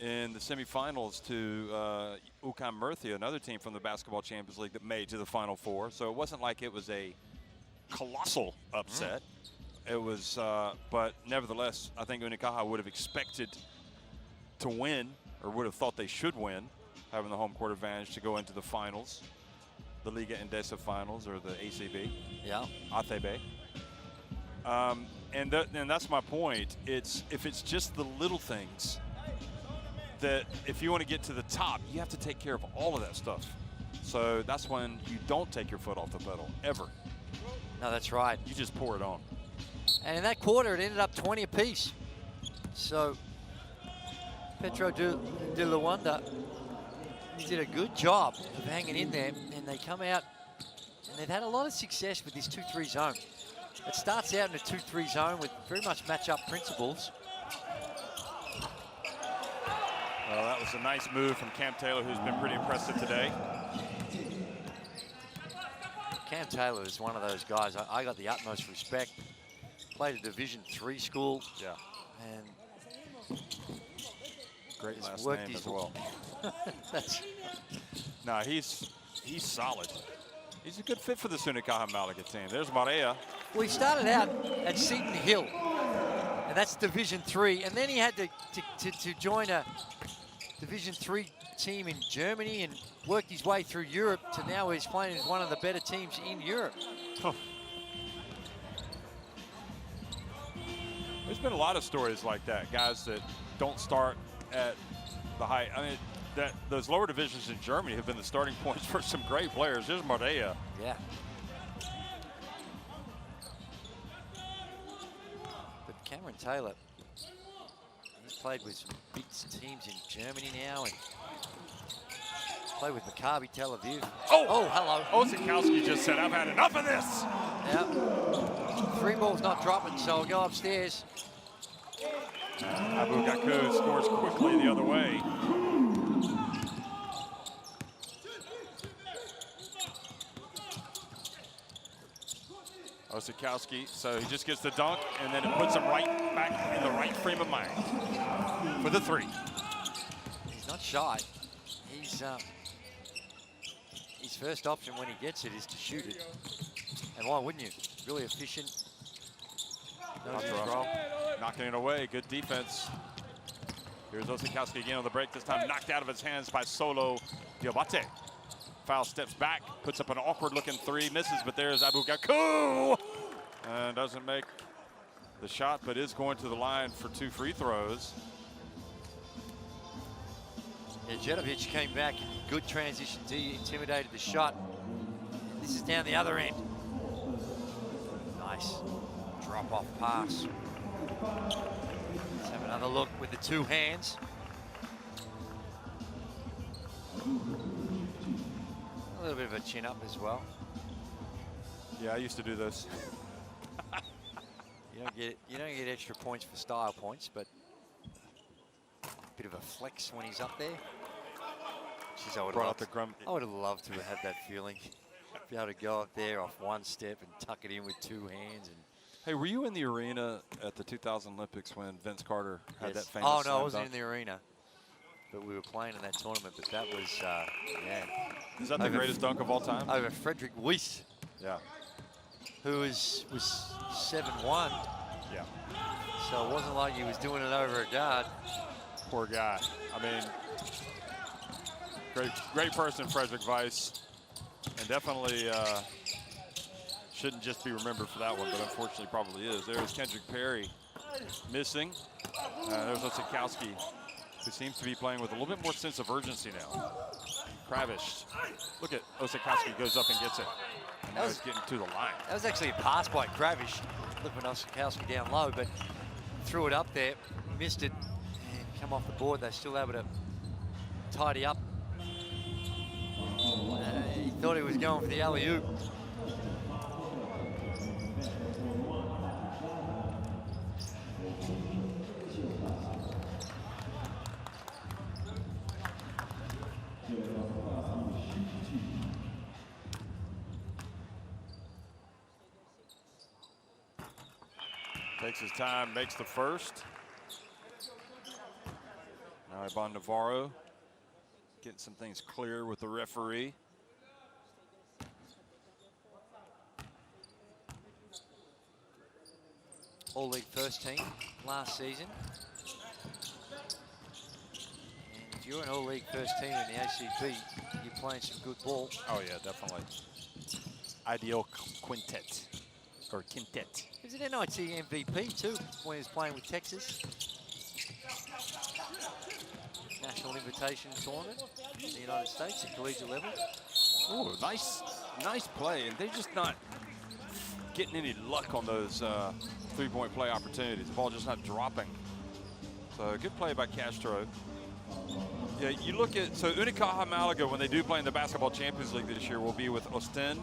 A: in the semifinals to UCAM Murcia, another team from the Basketball Champions League that made to the Final Four. So it wasn't like it was a colossal upset. It was, but nevertheless, I think Unicaja would have expected to win, or would have thought they should win, having the home court advantage to go into the finals, the Liga Endesa finals, or the ACB.
B: Yeah.
A: ACB. And that's my point. If it's just the little things, that if you want to get to the top, you have to take care of all of that stuff. So that's when you don't take your foot off the pedal, ever.
B: No, that's right.
A: You just pour it on.
B: And in that quarter, it ended up 20 apiece. So Petro De Luanda did a good job of hanging in there, and they come out, and they've had a lot of success with this 2-3 zone. It starts out in a 2-3 zone with very much match-up principles.
A: Well, that was a nice move from Cam Taylor, who's been pretty impressive today.
B: Cam Taylor is one of those guys I got the utmost respect. Played a Division III school.
A: Yeah.
B: And
A: great last name as well. No, he's solid. He's a good fit for the Unicaja Malaga team. There's Marea.
B: Well, he started out at Seton Hill, and that's Division III, and then he had to join a Division III team in Germany and worked his way through Europe to now he's playing as one of the better teams in Europe.
A: Huh. There's been a lot of stories like that, guys that don't start at the high. I mean, those lower divisions in Germany have been the starting points for some great players. There's Marea.
B: Yeah. But Cameron Taylor, he's played with some big teams in Germany now and played with Maccabi Tel Aviv. Oh, hello.
A: Osikowski just said, I've had enough of this.
B: Yeah. 3 balls not dropping, so I'll go upstairs.
A: Abu Gaku scores quickly the other way. Osikowski, so he just gets the dunk, and then it puts him right back in the right frame of mind for the 3.
B: He's not shy. He's his first option when he gets it is to shoot it. And why wouldn't you? Really efficient.
A: Knocking it away, good defense. Here's Osikowski again on the break, this time knocked out of his hands by Solo Diabate. Foul steps back, puts up an awkward looking 3, misses, but there's Abu Gaku! And doesn't make the shot, but is going to the line for 2 free throws.
B: Yeah, Jetovic came back in good transition D, intimidated the shot. This is down the other end. Nice drop-off pass. Let's have another look with the 2 hands. A little bit of a chin up as well.
A: Yeah, I used to do those.
B: You don't get extra points for style points, but a bit of a flex when he's up there. Jeez, I would have loved to have that feeling. Be able to go up there off 1 step and tuck it in with 2 hands. And
A: hey, were you in the arena at the 2000 Olympics when Vince Carter had that famous?
B: Oh no,
A: slam
B: I wasn't
A: dunk?
B: in the arena, but we were playing in that tournament. But that was, yeah.
A: Is that the greatest dunk of all time?
B: Over Frederick Weiss.
A: Yeah.
B: Who was 7'1".
A: Yeah.
B: So it wasn't like he was doing it over a guard.
A: Poor guy. I mean, great person, Frederick Weiss, and definitely shouldn't just be remembered for that one, but unfortunately probably is. There's Kendrick Perry missing. There's Osikowski, who seems to be playing with a little bit more sense of urgency now. Kravish, look at Osikowski goes up and gets it. And now he's getting to the line.
B: That was actually a pass by Kravish. Looking at Osikowski down low, but threw it up there, missed it, and come off the board. They're still able to tidy up. He thought he was going for the alley-oop.
A: Takes his time, makes the first. Now Ivan Navarro getting some things clear with the referee.
B: All-league first team last season. And if you're an all-league first team in the ACB, you're playing some good ball.
A: Oh yeah, definitely. Ideal quintet, or quintet.
B: He was an NIT MVP too when he was playing with Texas. National Invitation Tournament in the United States at collegiate level.
A: Oh, nice play, and they're just not getting any luck on those 3-point play opportunities. The ball just not dropping. So good play by Castro. Yeah, you look at, so Unicaja Malaga, when they do play in the Basketball Champions League this year, will be with Ostend.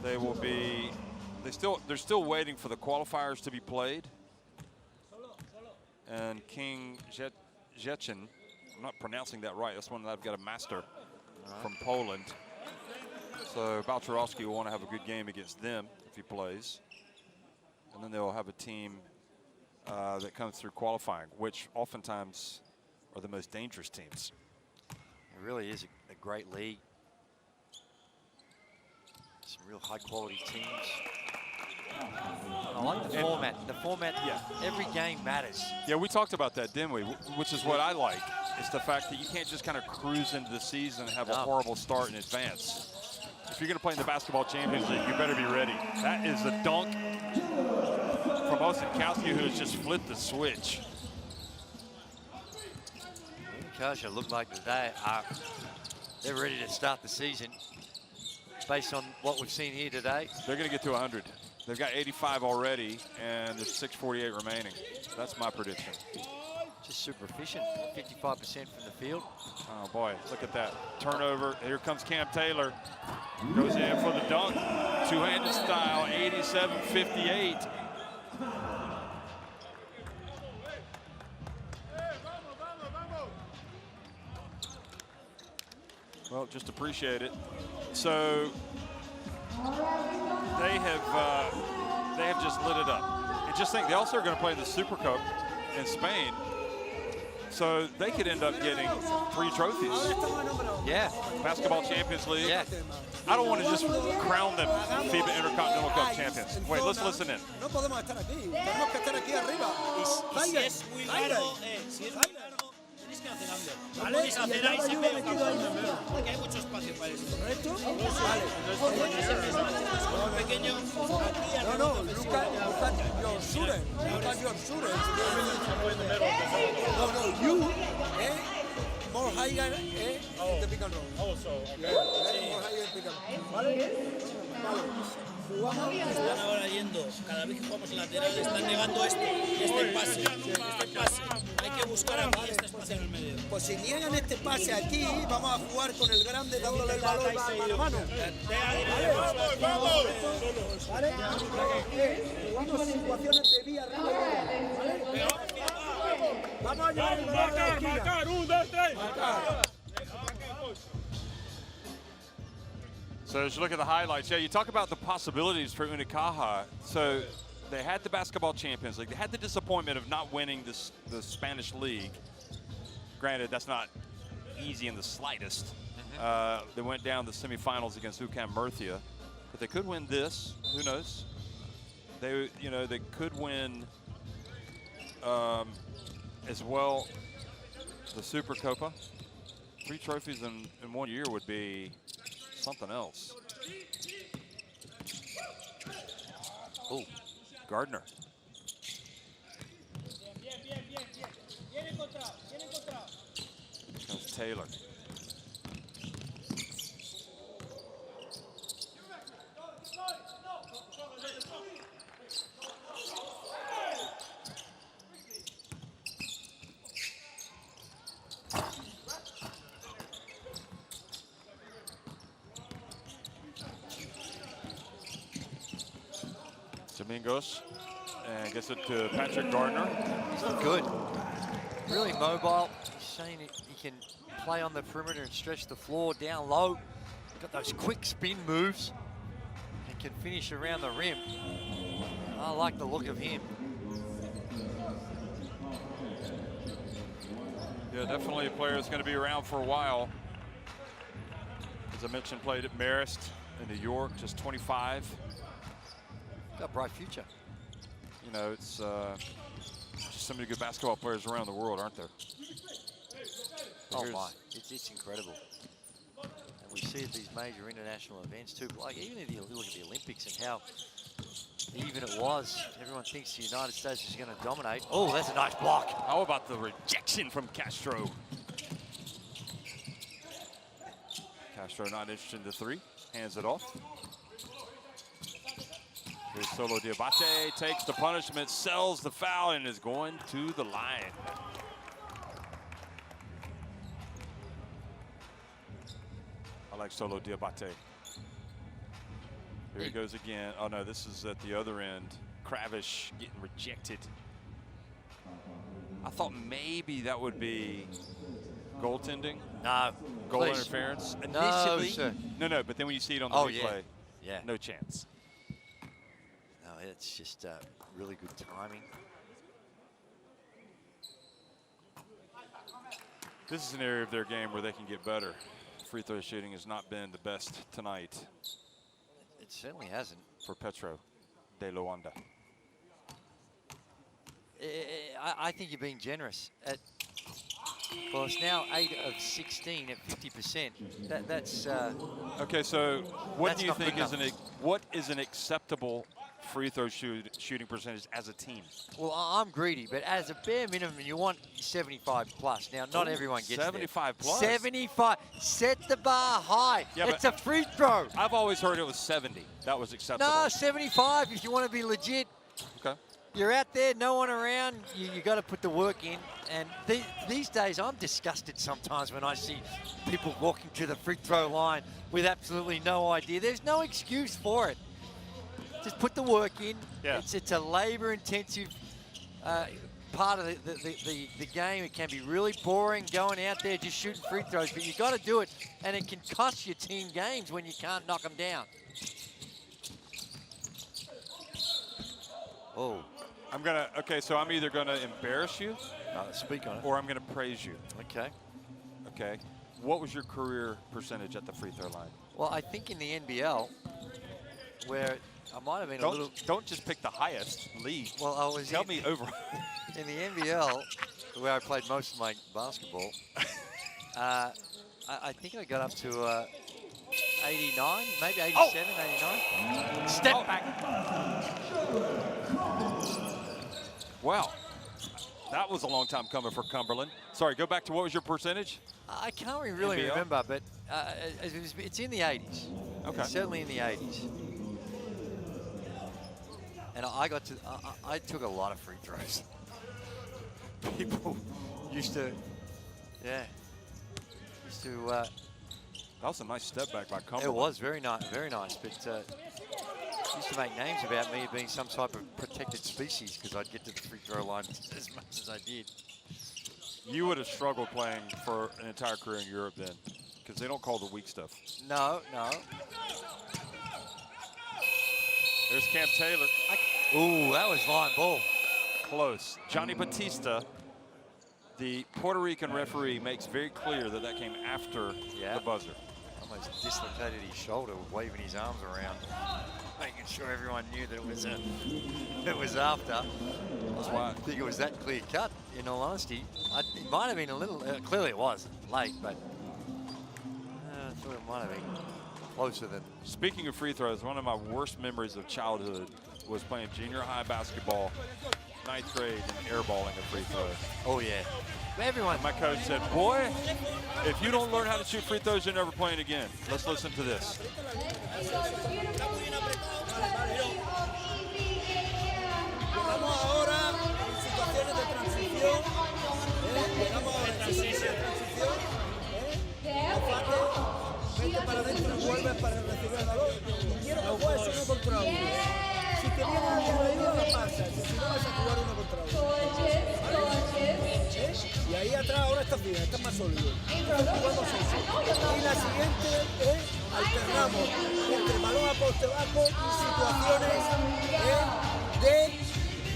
A: They will be, they're still waiting for the qualifiers to be played. And King Szczecin, I'm not pronouncing that right. That's one that I've got a master from Poland. So Balczarowski will want to have a good game against them if he plays. And then they'll have a team that comes through qualifying, which oftentimes are the most dangerous teams.
B: It really is a great league. Some real high quality teams. I like the format. The format,
A: yeah.
B: Every game matters.
A: Yeah, we talked about that, didn't we? Which is what I like. It's the fact that you can't just kind of cruise into the season and have a horrible start in advance. If you're going to play in the Basketball Champions League, you better be ready. That is a dunk from Osikowski, who has just flipped the switch.
B: Unicaja look like they're ready to start the season based on what we've seen here today.
A: They're going to get to 100. They've got 85 already, and there's 6:48 remaining. That's my prediction.
B: Just super efficient, 55% from the field.
A: Oh boy, look at that. Turnover, here comes Cam Taylor. Goes in for the dunk. Two-handed style, 87-58. Well, just appreciate it. So they have just lit it up. And just think, they also are going to play the Super Cup in Spain. So they could end up getting 3 trophies.
B: Yeah.
A: Basketball Champions League.
B: Yeah.
A: I don't want to just crown them FIBA Intercontinental Cup champions. Wait, let's listen in.
H: No podemos estar aquí. Tenemos que estar aquí arriba.
I: Si es muy largo, tienes
H: que hacer, Ander. No podéis hacer ahí ese medio campo, porque hay mucho espacio para eso. ¿Correcto? Vale. Un pequeño...
I: No, Lucas, your shooter. Lucas, your shooter. No, you, more higher, the pick and roll.
C: Oh, so, okay.
I: More higher pick and roll. ¿Vale?
H: Están ahora yendo, cada vez que jugamos lateral, están negando este pase. Hay que buscar aquí este espacio en el medio.
I: Pues si niegan este pase aquí, vamos a jugar con el grande dándole el balón mano a mano.
C: ¡Vamos!
I: ¿Vale? Jugamos situaciones de vía arriba. ¿Vale? Vamos a llevar el balón a la esquina.
C: Marcar, 1, 2, 3.
A: So as you look at the highlights, yeah, you talk about the possibilities for Unicaja. So they had the Basketball Champions League. They had the disappointment of not winning the Spanish league. Granted, that's not easy in the slightest. They went down the semifinals against UCAM Murcia, but they could win this. Who knows? They could win as well the Super Copa. 3 trophies in 1 year would be something else. Oh, Gardner. Comes Taylor. Domingos and gets it to Patrick Gardner.
B: Good. Really mobile. He's saying he can play on the perimeter and stretch the floor down low. Got those quick spin moves and can finish around the rim. I like the look of him.
A: Yeah, definitely a player that's going to be around for a while. As I mentioned, played at Marist in New York, just 25.
B: Got a bright future.
A: You know, it's just so many good basketball players around the world, aren't there?
B: Oh my, it's incredible. And we see at these major international events too, like even if you look at the Olympics and how even it was, everyone thinks the United States is going to dominate. Oh, that's a nice block.
A: How about the rejection from Castro? Castro not interested in the 3, hands it off. Here's Solo Diabate, takes the punishment, sells the foul, and is going to the line. I like Solo Diabate. Here he goes again. Oh no, this is at the other end. Kravish getting rejected. I thought maybe that would be goaltending.
B: No.
A: Goal
B: please.
A: interference.
B: No,
A: Initially.
B: sir.
A: No, but then when you see it on the
B: Oh,
A: replay,
B: yeah.
A: no chance.
B: No, it's just really good timing.
A: This is an area of their game where they can get better. Free throw shooting has not been the best tonight.
B: It certainly hasn't.
A: For Petro De Luanda.
B: I think you're being generous. Well, it's now 8 of 16 at 50%. That's
A: okay. So, what
B: that's
A: do you
B: not
A: think
B: good
A: is what is an acceptable free throw shooting percentage as a team?
B: Well, I'm greedy, but as a bare minimum, you want 75 plus. Now, not everyone gets
A: 75
B: there.
A: plus.
B: 75. Set the bar high.
A: Yeah,
B: it's a free throw.
A: I've always heard it was 70. That was acceptable.
B: No, 75 if you want to be legit.
A: Okay.
B: You're out there, no one around, you got to put the work in. And these days, I'm disgusted sometimes when I see people walking to the free throw line with absolutely no idea. There's no excuse for it. Just put the work in.
A: Yeah.
B: It's a labor-intensive part of the game. It can be really boring going out there just shooting free throws, but you got to do it, and it can cost your team games when you can't knock them down. Oh.
A: Okay, so I'm either gonna embarrass you,
B: speak on it,
A: or I'm gonna praise you.
B: Okay.
A: Okay. What was your career percentage at the free throw line?
B: Well, I think in the NBL, where I might have been
A: Don't just pick the highest league.
B: Well, I was
A: Tell me over.
B: in the NBL. where I played most of my basketball. I think I got up to 89, maybe 87, 89. Step back.
A: Well, that was a long time coming for Cumberland. Sorry, go back to what was your percentage?
B: I can't really
A: NBL?
B: remember, but it's in the 80s.
A: Okay.
B: It's certainly in the 80s. And I took a lot of free throws. People used to,
A: That was a nice step back by Cumberland.
B: it was very nice, but used to make names about me being some type of protected species because I'd get to the free throw line as much as I did.
A: You would have struggled playing for an entire career in Europe then, because they don't call the weak stuff.
B: No.
A: There's Cam Taylor.
B: Ooh, that was line ball.
A: Close. Johnny Batista, the Puerto Rican referee, makes very clear that that came after the buzzer.
B: Almost dislocated his shoulder, waving his arms around, making sure everyone knew that it was after.
A: That's why
B: I think it was that clear cut, in all honesty. It might have been a little, clearly it was late, but I thought it might have been closer than.
A: Speaking of free throws, one of my worst memories of childhood was playing junior high basketball, 9th grade, and airballing a free throw.
B: Oh yeah, everyone.
A: And my coach said, "Boy, if you don't learn how to shoot free throws, you're never playing again." Let's listen to this.
I: Llegamos ahora en situaciones de transición. Llegamos ahora en situaciones de transición. Vete para adentro y vuelves para recibir el balón. Quiero que juegues uno contra uno. Si te viene alguien a ayudar, la pasas. Si no, vas a jugar uno contra uno. Y ahí atrás ahora estás bien, estás más sólido. Jugamos eso. Y la siguiente es alternamos entre balón a poste bajo y situaciones de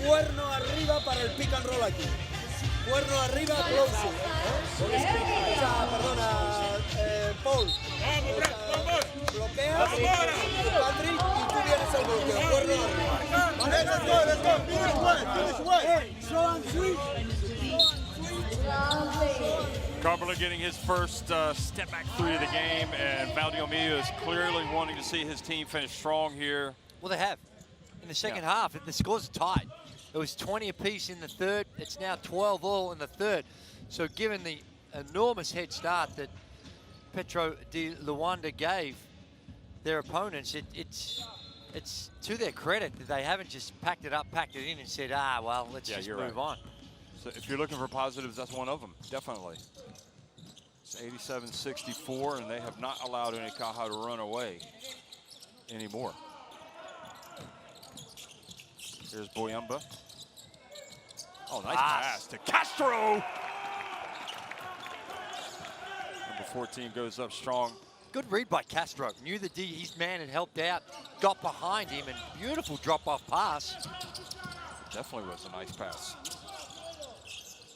I: cuerno arriba para el pick and roll aquí. Cuerno arriba, close. Perdona, Paul. Bloquea, Patrick, y tú vienes al bloqueo. Cuerno arriba. Let's go. Slow and sweet.
A: Cumberland getting his first step-back three of the game, and Valdiomia is clearly wanting to see his team finish strong here.
B: Well, they have. In the second half, the scores are tied. It was 20 apiece in the third. It's now 12 all in the third. So given the enormous head start that Petro De Luanda gave their opponents, it's to their credit that they haven't just packed it up, packed it in and said, well, let's just move on.
A: So if you're looking for positives, that's one of them, definitely. It's 87-64, and they have not allowed Unicaja to run away anymore. Here's Boyamba. Oh, nice pass to Castro. Number 14 goes up strong.
B: Good read by Castro. Knew that his man had helped out, got behind him, and beautiful drop-off pass.
A: It definitely was a nice pass.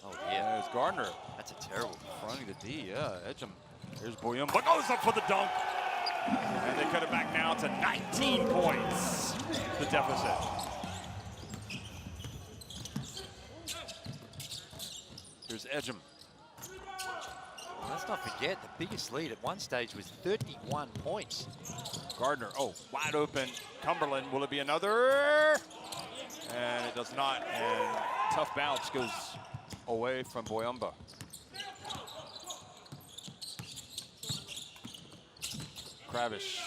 B: Oh, yeah.
A: There's Gardner.
B: That's a terrible pass.
A: Fronting the D, Edgem. Here's Boyamba. Goes up for the dunk. And they cut it back now to 19 points. The deficit. Here's Edgem.
B: Well, let's not forget, the biggest lead at one stage was 31 points.
A: Gardner, wide open. Cumberland, will it be another? And it does not, and tough bounce goes away from Boyamba. Kravish,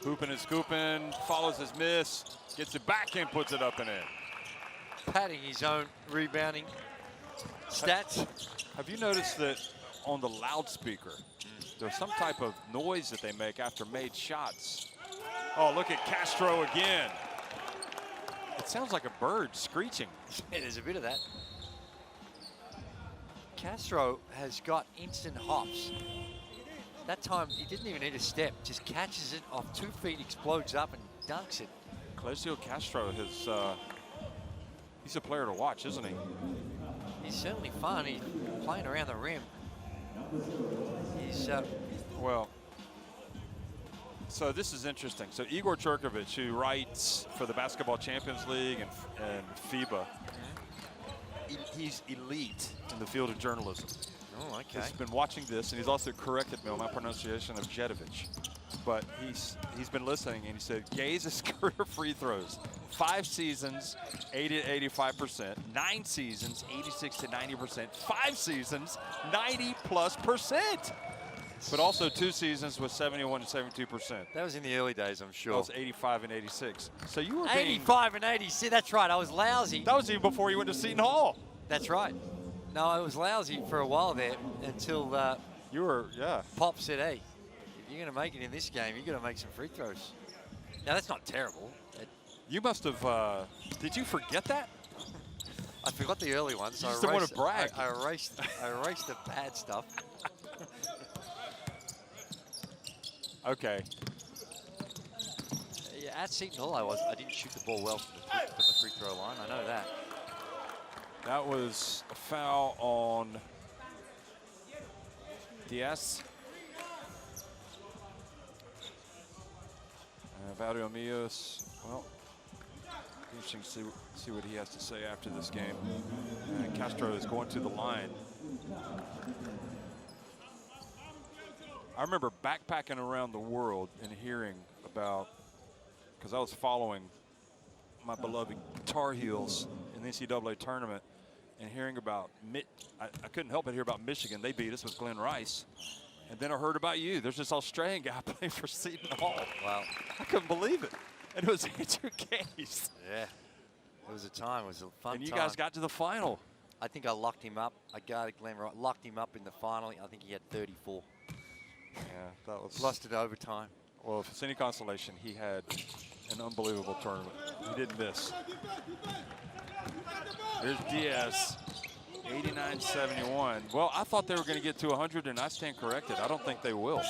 A: hooping and scooping, follows his miss, gets it back in, puts it up and in.
B: Padding his own rebounding stats.
A: Have you noticed that on the loudspeaker, there's some type of noise that they make after made shots? Oh, look at Castro again. It sounds like a bird screeching.
B: Yeah, there's a bit of that. Castro has got instant hops. That time, he didn't even need a step. Just catches it off 2 feet, explodes up, and dunks it.
A: Clesio Castro has, he's a player to watch, isn't he?
B: He's certainly fun. He's playing around the rim. He's,
A: well, so this is interesting. So Igor Cherkovich, who writes for the Basketball Champions League and FIBA, he's elite in the field of journalism.
B: Oh, okay.
A: He's been watching this, and he's also corrected me on my pronunciation of Jedovic. But he's been listening, and he said Gaze's career free throws, 5 seasons, 80 to 85%, 9 seasons, 86 to 90%, 5 seasons, 90+%. But also 2 seasons with 71 to 72%.
B: That was in the early days, I'm sure.
A: That was 85 and 86. So you were
B: 85 and 86. That's right. I was lousy.
A: That was even before you went to Seton Hall.
B: That's right. No, I was lousy for a while there until
A: you were, yeah.
B: Pop said, "Hey, if you're going to make it in this game, you got to make some free throws." Now that's not terrible.
A: You must have. Did you forget that?
B: I forgot the early ones. So
A: you just didn't want to brag.
B: I erased the bad stuff.
A: Okay.
B: Yeah, at Seton Hall, I didn't shoot the ball well from the free throw line. I know that.
A: That was a foul on Diaz. Valdeomios, well, interesting to see what he has to say after this game. And Castro is going to the line. I remember backpacking around the world and hearing about, because I was following my beloved Tar Heels in the NCAA tournament, and hearing about, I couldn't help but hear about Michigan. They beat us with Glenn Rice. And then I heard about you. There's this Australian guy playing for Seton Hall.
B: Wow.
A: I couldn't believe it. And it was Andrew Case.
B: Yeah. It was a time. It was a fun time.
A: And you guys got to the final.
B: I think I locked him up. I guarded Glenn Rice, locked him up in the final. I think he had 34.
A: Yeah, that was...
B: Lost it overtime.
A: Well, if it's any consolation, he had an unbelievable tournament. He didn't miss. There's Diaz, 89-71. Well, I thought they were going to get to 100, and I stand corrected. I don't think they will.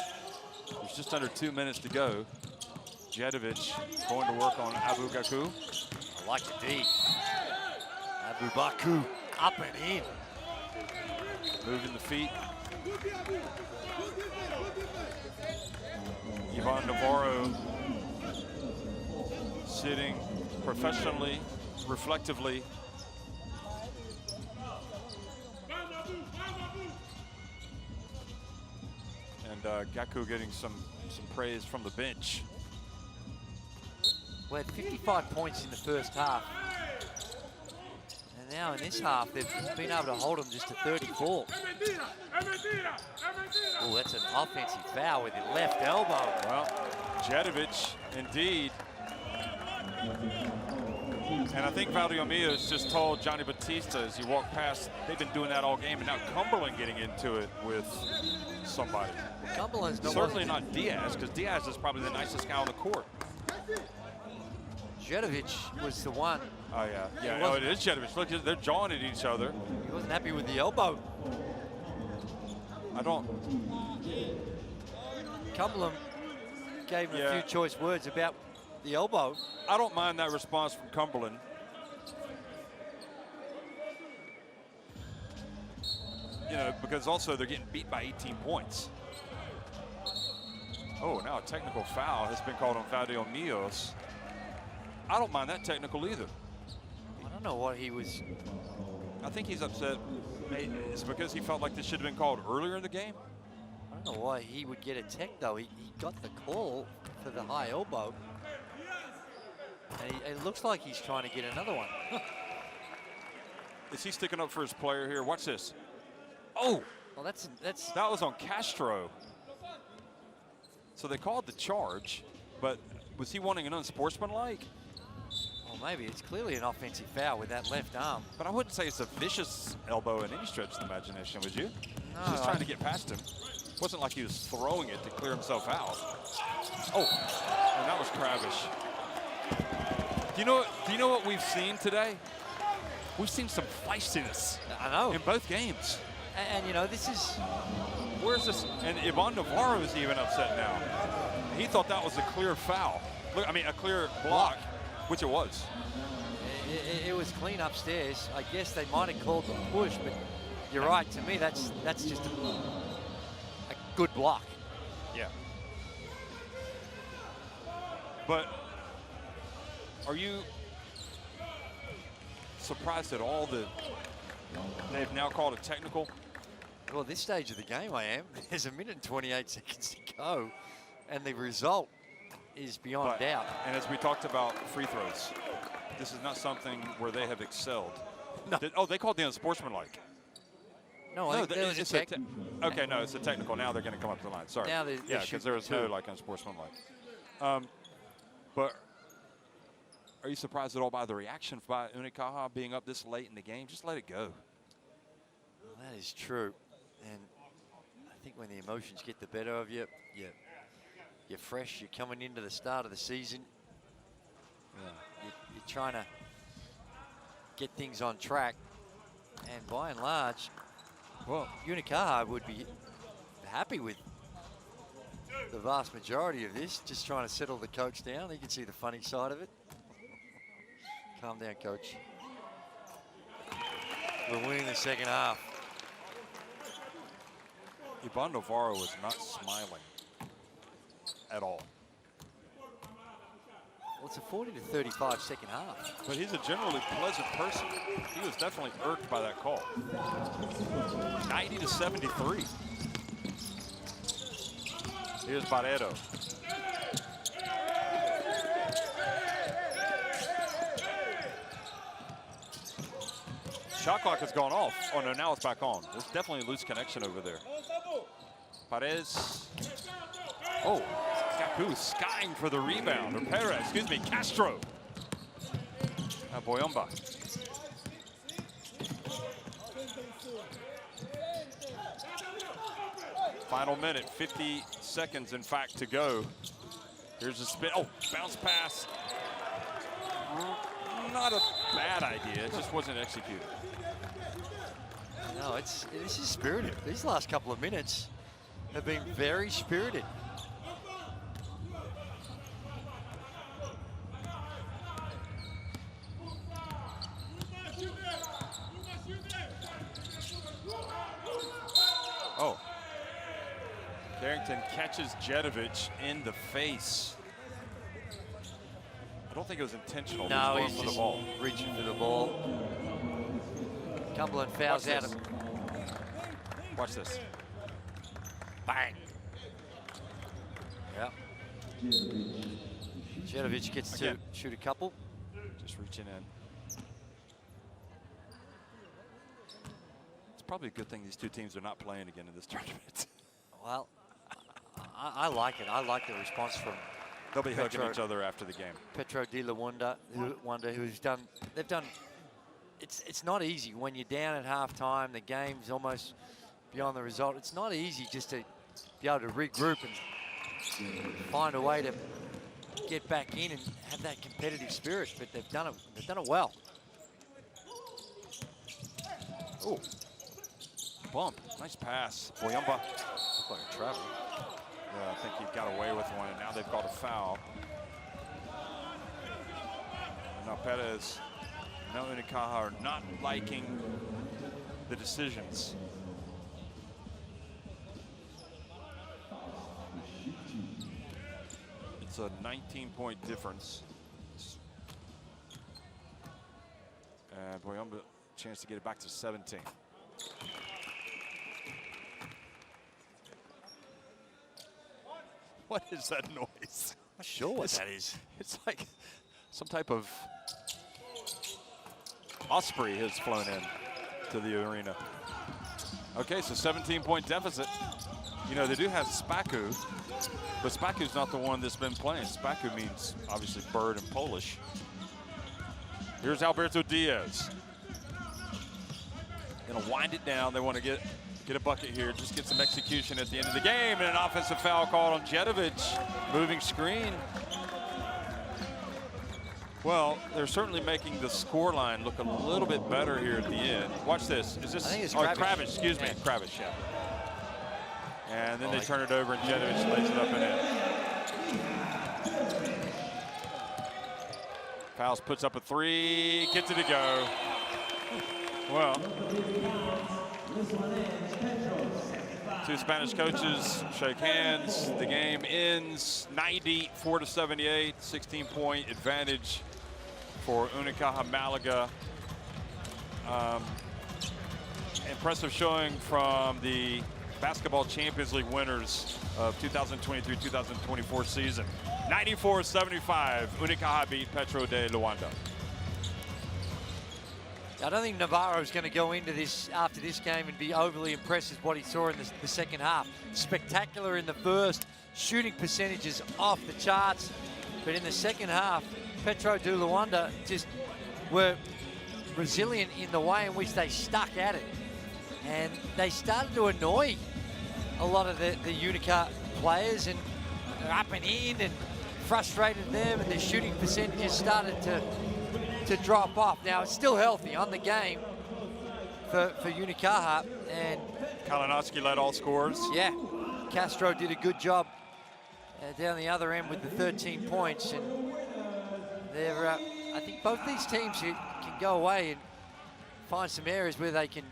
A: There's just under 2 minutes to go. Jedovic going to work on Abu Gaku.
B: I like the D. Abu Baku up and in.
A: Moving the feet. Ivan Navarro sitting professionally, reflectively. And Gaku getting some praise from the bench.
B: We had 55 points in the first half. And now in this half, they've been able to hold them just to 34. Oh, that's an offensive foul with the left elbow.
A: Well, Jedovic, indeed. And I think Valdeomios just told Johnny Batista as he walked past, they've been doing that all game, and now Cumberland getting into it with somebody.
B: Cumberland's
A: certainly not Diaz, because Diaz is probably the nicest guy on the court.
B: Jedovic was the one.
A: Oh, yeah. Yeah, no, it is Jedovic. Look, they're jawing at each other.
B: He wasn't happy with the elbow.
A: I don't...
B: Cumberland gave him a few choice words about the elbow.
A: I don't mind that response from Cumberland. You know, because also they're getting beat by 18 points. Oh, now a technical foul has been called on Valdeomios. I don't mind that technical either.
B: I don't know what he was...
A: I think he's upset. It's because he felt like this should have been called earlier in the game.
B: I don't know why he would get a tech, though. He got the call for the high elbow. And it looks like he's trying to get another one.
A: Is he sticking up for his player here? Watch this. Oh!
B: Well,
A: that was on Castro. So they called the charge, but was he wanting an unsportsmanlike?
B: Well, maybe. It's clearly an offensive foul with that left arm.
A: But I wouldn't say it's a vicious elbow in any stretch of the imagination, would you?
B: No.
A: Just trying to get past him. It wasn't like he was throwing it to clear himself out. Oh, and that was Kravish. Do you know what we've seen today? We've seen some feistiness.
B: I know.
A: In both games.
B: And you know, this is...
A: Where's this? And Ivan Navarro is even upset now. He thought that was a clear foul. Look, I mean, a clear block, which it was.
B: It was clean upstairs. I guess they might have called the push, but you're right. To me, that's just a good block.
A: Yeah. But are you surprised at all that They've now called a technical.
B: Well, at this stage of the game, I am. There's a minute and 28 seconds to go, and the result is beyond doubt.
A: And as we talked about free throws, this is not something where they have excelled.
B: No.
A: They called the unsportsmanlike.
B: No, I think there was a tech.
A: Okay, no, it's a technical. Now they're going to come up to the line. Sorry.
B: Now
A: yeah, because there was no like unsportsmanlike. But are you surprised at all by the reaction by Unicaja being up this late in the game? Just let it go.
B: Well, that is true. And I think when the emotions get the better of you, you're fresh. You're coming into the start of the season. You're trying to get things on track. And by and large, well, Unicaja would be happy with the vast majority of this, just trying to settle the coach down. You can see the funny side of it. Calm down, coach. We're winning the second half.
A: Iban Navarro was not smiling at all.
B: Well, it's a 40 to 35 second half.
A: But he's a generally pleasant person. He was definitely irked by that call. 90 to 73. Here's Barreto. Shot clock has gone off. Oh no, now it's back on. There's definitely a loose connection over there. Perez. Oh, Kaku skying for the rebound. Or Perez, excuse me, Castro. Now Boyamba. Final minute, 50 seconds in fact to go. Here's a spin, oh, bounce pass. Not a bad idea, it just wasn't executed.
B: No, this is spirited. These last couple of minutes have been very spirited.
A: Oh. Carrington catches Jedovic in the face. I don't think it was intentional.
B: No,
A: he's
B: he's
A: for
B: just
A: the ball.
B: reaching for the ball. Cumberland fouls out of.
A: Watch this.
B: Bang. Yep. Jedovic gets to shoot a couple.
A: Just reaching in. It's probably a good thing these two teams are not playing again in this tournament.
B: Well, I like it. I like the response from.
A: They'll be hugging each other after the game.
B: Petro De Luanda, they've done. It's not easy when you're down at halftime. The game's almost beyond the result. It's not easy just to be able to regroup and find a way to get back in and have that competitive spirit. But they've done it. They've done it well.
A: Oh, bump, nice pass. Boyamba, looked like a travel. Yeah, I think he got away with one, and now they've got a foul. And now Perez, now Unicaja are not liking the decisions. It's a 19-point difference. And Boyamba, chance to get it back to 17. What is that noise?
B: Not sure what that is.
A: It's like some type of osprey has flown in to the arena. Okay, so 17-point deficit. You know, they do have Spaku, but Spaku's not the one that's been playing. Spaku means obviously bird in Polish. Here's Alberto Diaz. Gonna wind it down. They want to get a bucket here, just get some execution at the end of the game, and an offensive foul called on Jedovic. Moving screen. Well, they're certainly making the score line look a little bit better here at the end. Watch this. Is this?
B: I think it's
A: Kravic, excuse me,
B: yeah.
A: Kravic, yeah. And then they turn it over, and Jedovic lays it up and in. Fouls, puts up a three, gets it to go. Well, two Spanish coaches shake hands. The game ends 94 to 78, 16-point advantage for Unicaja Malaga. impressive showing from the Basketball Champions League winners of 2023-2024 season. 94-75, Unicaja beat Petro De Luanda.
B: I don't think Navarro's going to go into this after this game and be overly impressed with what he saw in the second half. Spectacular in the first, shooting percentages off the charts, but in the second half, Petro De Luanda just were resilient in the way in which they stuck at it, and they started to annoy a lot of the Unicaja players, and they're up and in and frustrated them, and their shooting percentages started to drop off. Now it's still healthy on the game for Unicaja, and
A: Kalinowski led all scorers.
B: Yeah, Castro did a good job down the other end with the 13 points, and they're I think both these teams can go away and find some areas where they can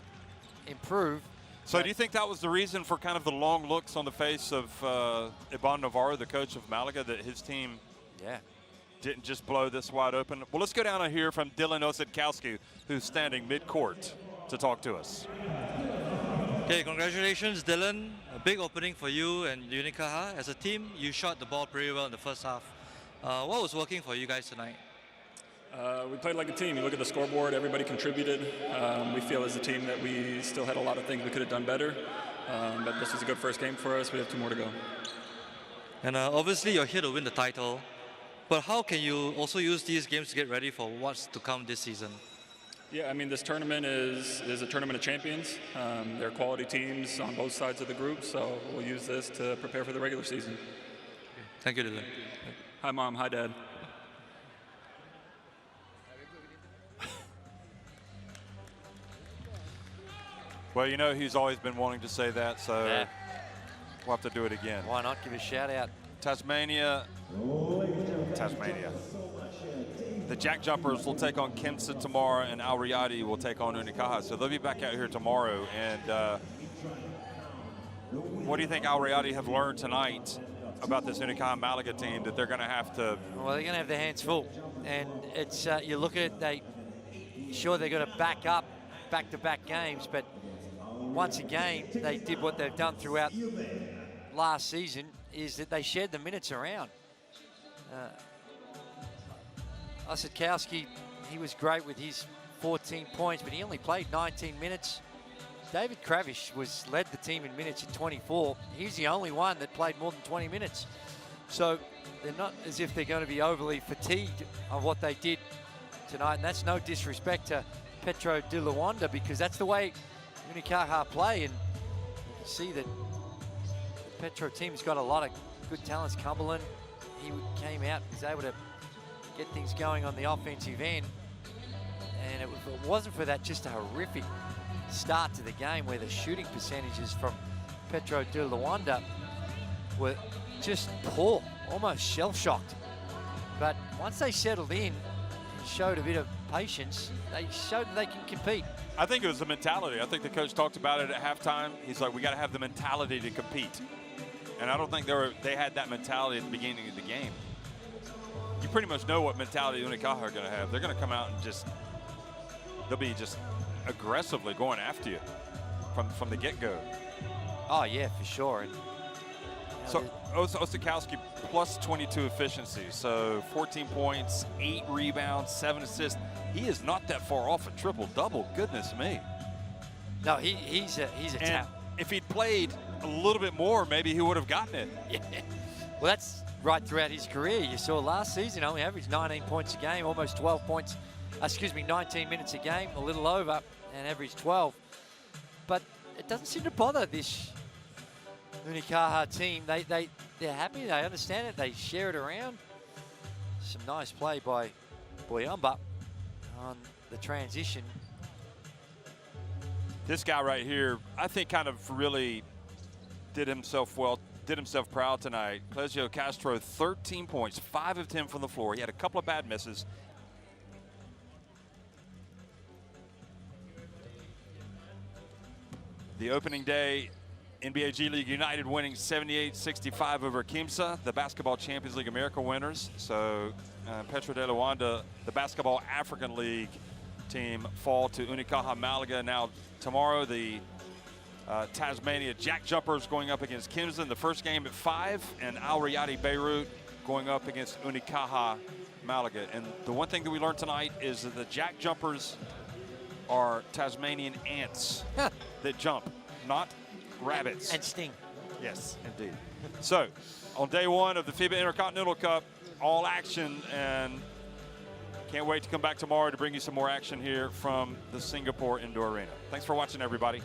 B: improve.
A: So do you think that was the reason for kind of the long looks on the face of Iban Navarro, the coach of Malaga, that his team didn't just blow this wide open? Well, let's go down and hear from Dylan Osetkowski, who's standing mid-court to talk to us.
E: Okay, congratulations, Dylan. A big opening for you and Unicaja. As a team, you shot the ball pretty well in the first half. What was working for you guys tonight?
J: We played like a team. You look at the scoreboard, everybody contributed. We feel as a team that we still had a lot of things we could have done better. But this was a good first game for us. We have 2 more to go.
E: And obviously you're here to win the title. But how can you also use these games to get ready for what's to come this season?
J: Yeah, I mean, this tournament is a tournament of champions. They're quality teams on both sides of the group, so we'll use this to prepare for the regular season.
E: Thank you, Dylan.
J: Hi, Mom. Hi, Dad.
A: Well, you know, he's always been wanting to say that, so we'll have to do it again.
B: Why not give a shout out?
A: Tasmania. The Jack Jumpers will take on Kemsa tomorrow, and Al Riyadi will take on Unicaja. So they'll be back out here tomorrow. And what do you think Al Riyadi have learned tonight about this Unicaja Malaga team that they're going to have to?
B: Well, they're going to have their hands full. And it's you look at it, they're going to back up back-to-back games, but once again, they did what they've done throughout last season, is that they shared the minutes around. Osetkowski, he was great with his 14 points, but he only played 19 minutes. David Kravish led the team in minutes at 24. He's the only one that played more than 20 minutes. So they're not as if they're going to be overly fatigued of what they did tonight, and that's no disrespect to Petro De Luanda, because that's the way Unicaja play, and you can see that the Petro team's got a lot of good talents. Cumberland, he came out, was able to get things going on the offensive end, and if it wasn't for that, just a horrific start to the game where the shooting percentages from Petro De Luanda were just poor, almost shell-shocked. But once they settled in and showed a bit of patience, they showed that they can compete.
A: I think it was the mentality. I think the coach talked about it at halftime. He's like, we got to have the mentality to compete. And I don't think they had that mentality at the beginning of the game. You pretty much know what mentality Unicaja are going to have. They're going to come out and they'll be just aggressively going after you from the get-go.
B: Oh, yeah, for sure. And,
A: so Osetkowski plus 22 efficiency. So 14 points, 8 rebounds, 7 assists. He is not that far off a triple-double. Goodness me.
B: No, he's a talent.
A: If he'd played a little bit more, maybe he would have gotten it.
B: Yeah. Well, that's right throughout his career. You saw last season only averaged 19 points a game, almost 12 points, 19 minutes a game, a little over, and averaged 12. But it doesn't seem to bother this Unicaja team. They're happy, they understand it, they share it around. Some nice play by Boyamba on the transition.
A: This guy right here, I think kind of really did himself proud tonight. Clesio Castro, 13 points, 5 of 10 from the floor. He had a couple of bad misses. The opening day, NBA G League United winning 78-65 over Kemsa, the Basketball Champions League America winners. So Petro De Luanda, the Basketball African League, team fall to Unicaja Malaga. Now tomorrow, the Tasmania Jack Jumpers going up against Kingston. The first game at 5, and Al Riyadi Beirut going up against Unicaja Malaga. And the one thing that we learned tonight is that the Jack Jumpers are Tasmanian ants that jump, not rabbits.
B: And sting.
A: Yes, indeed. So, on day 1 of the FIBA Intercontinental Cup, all action, and can't wait to come back tomorrow to bring you some more action here from the Singapore Indoor Arena. Thanks for watching, everybody.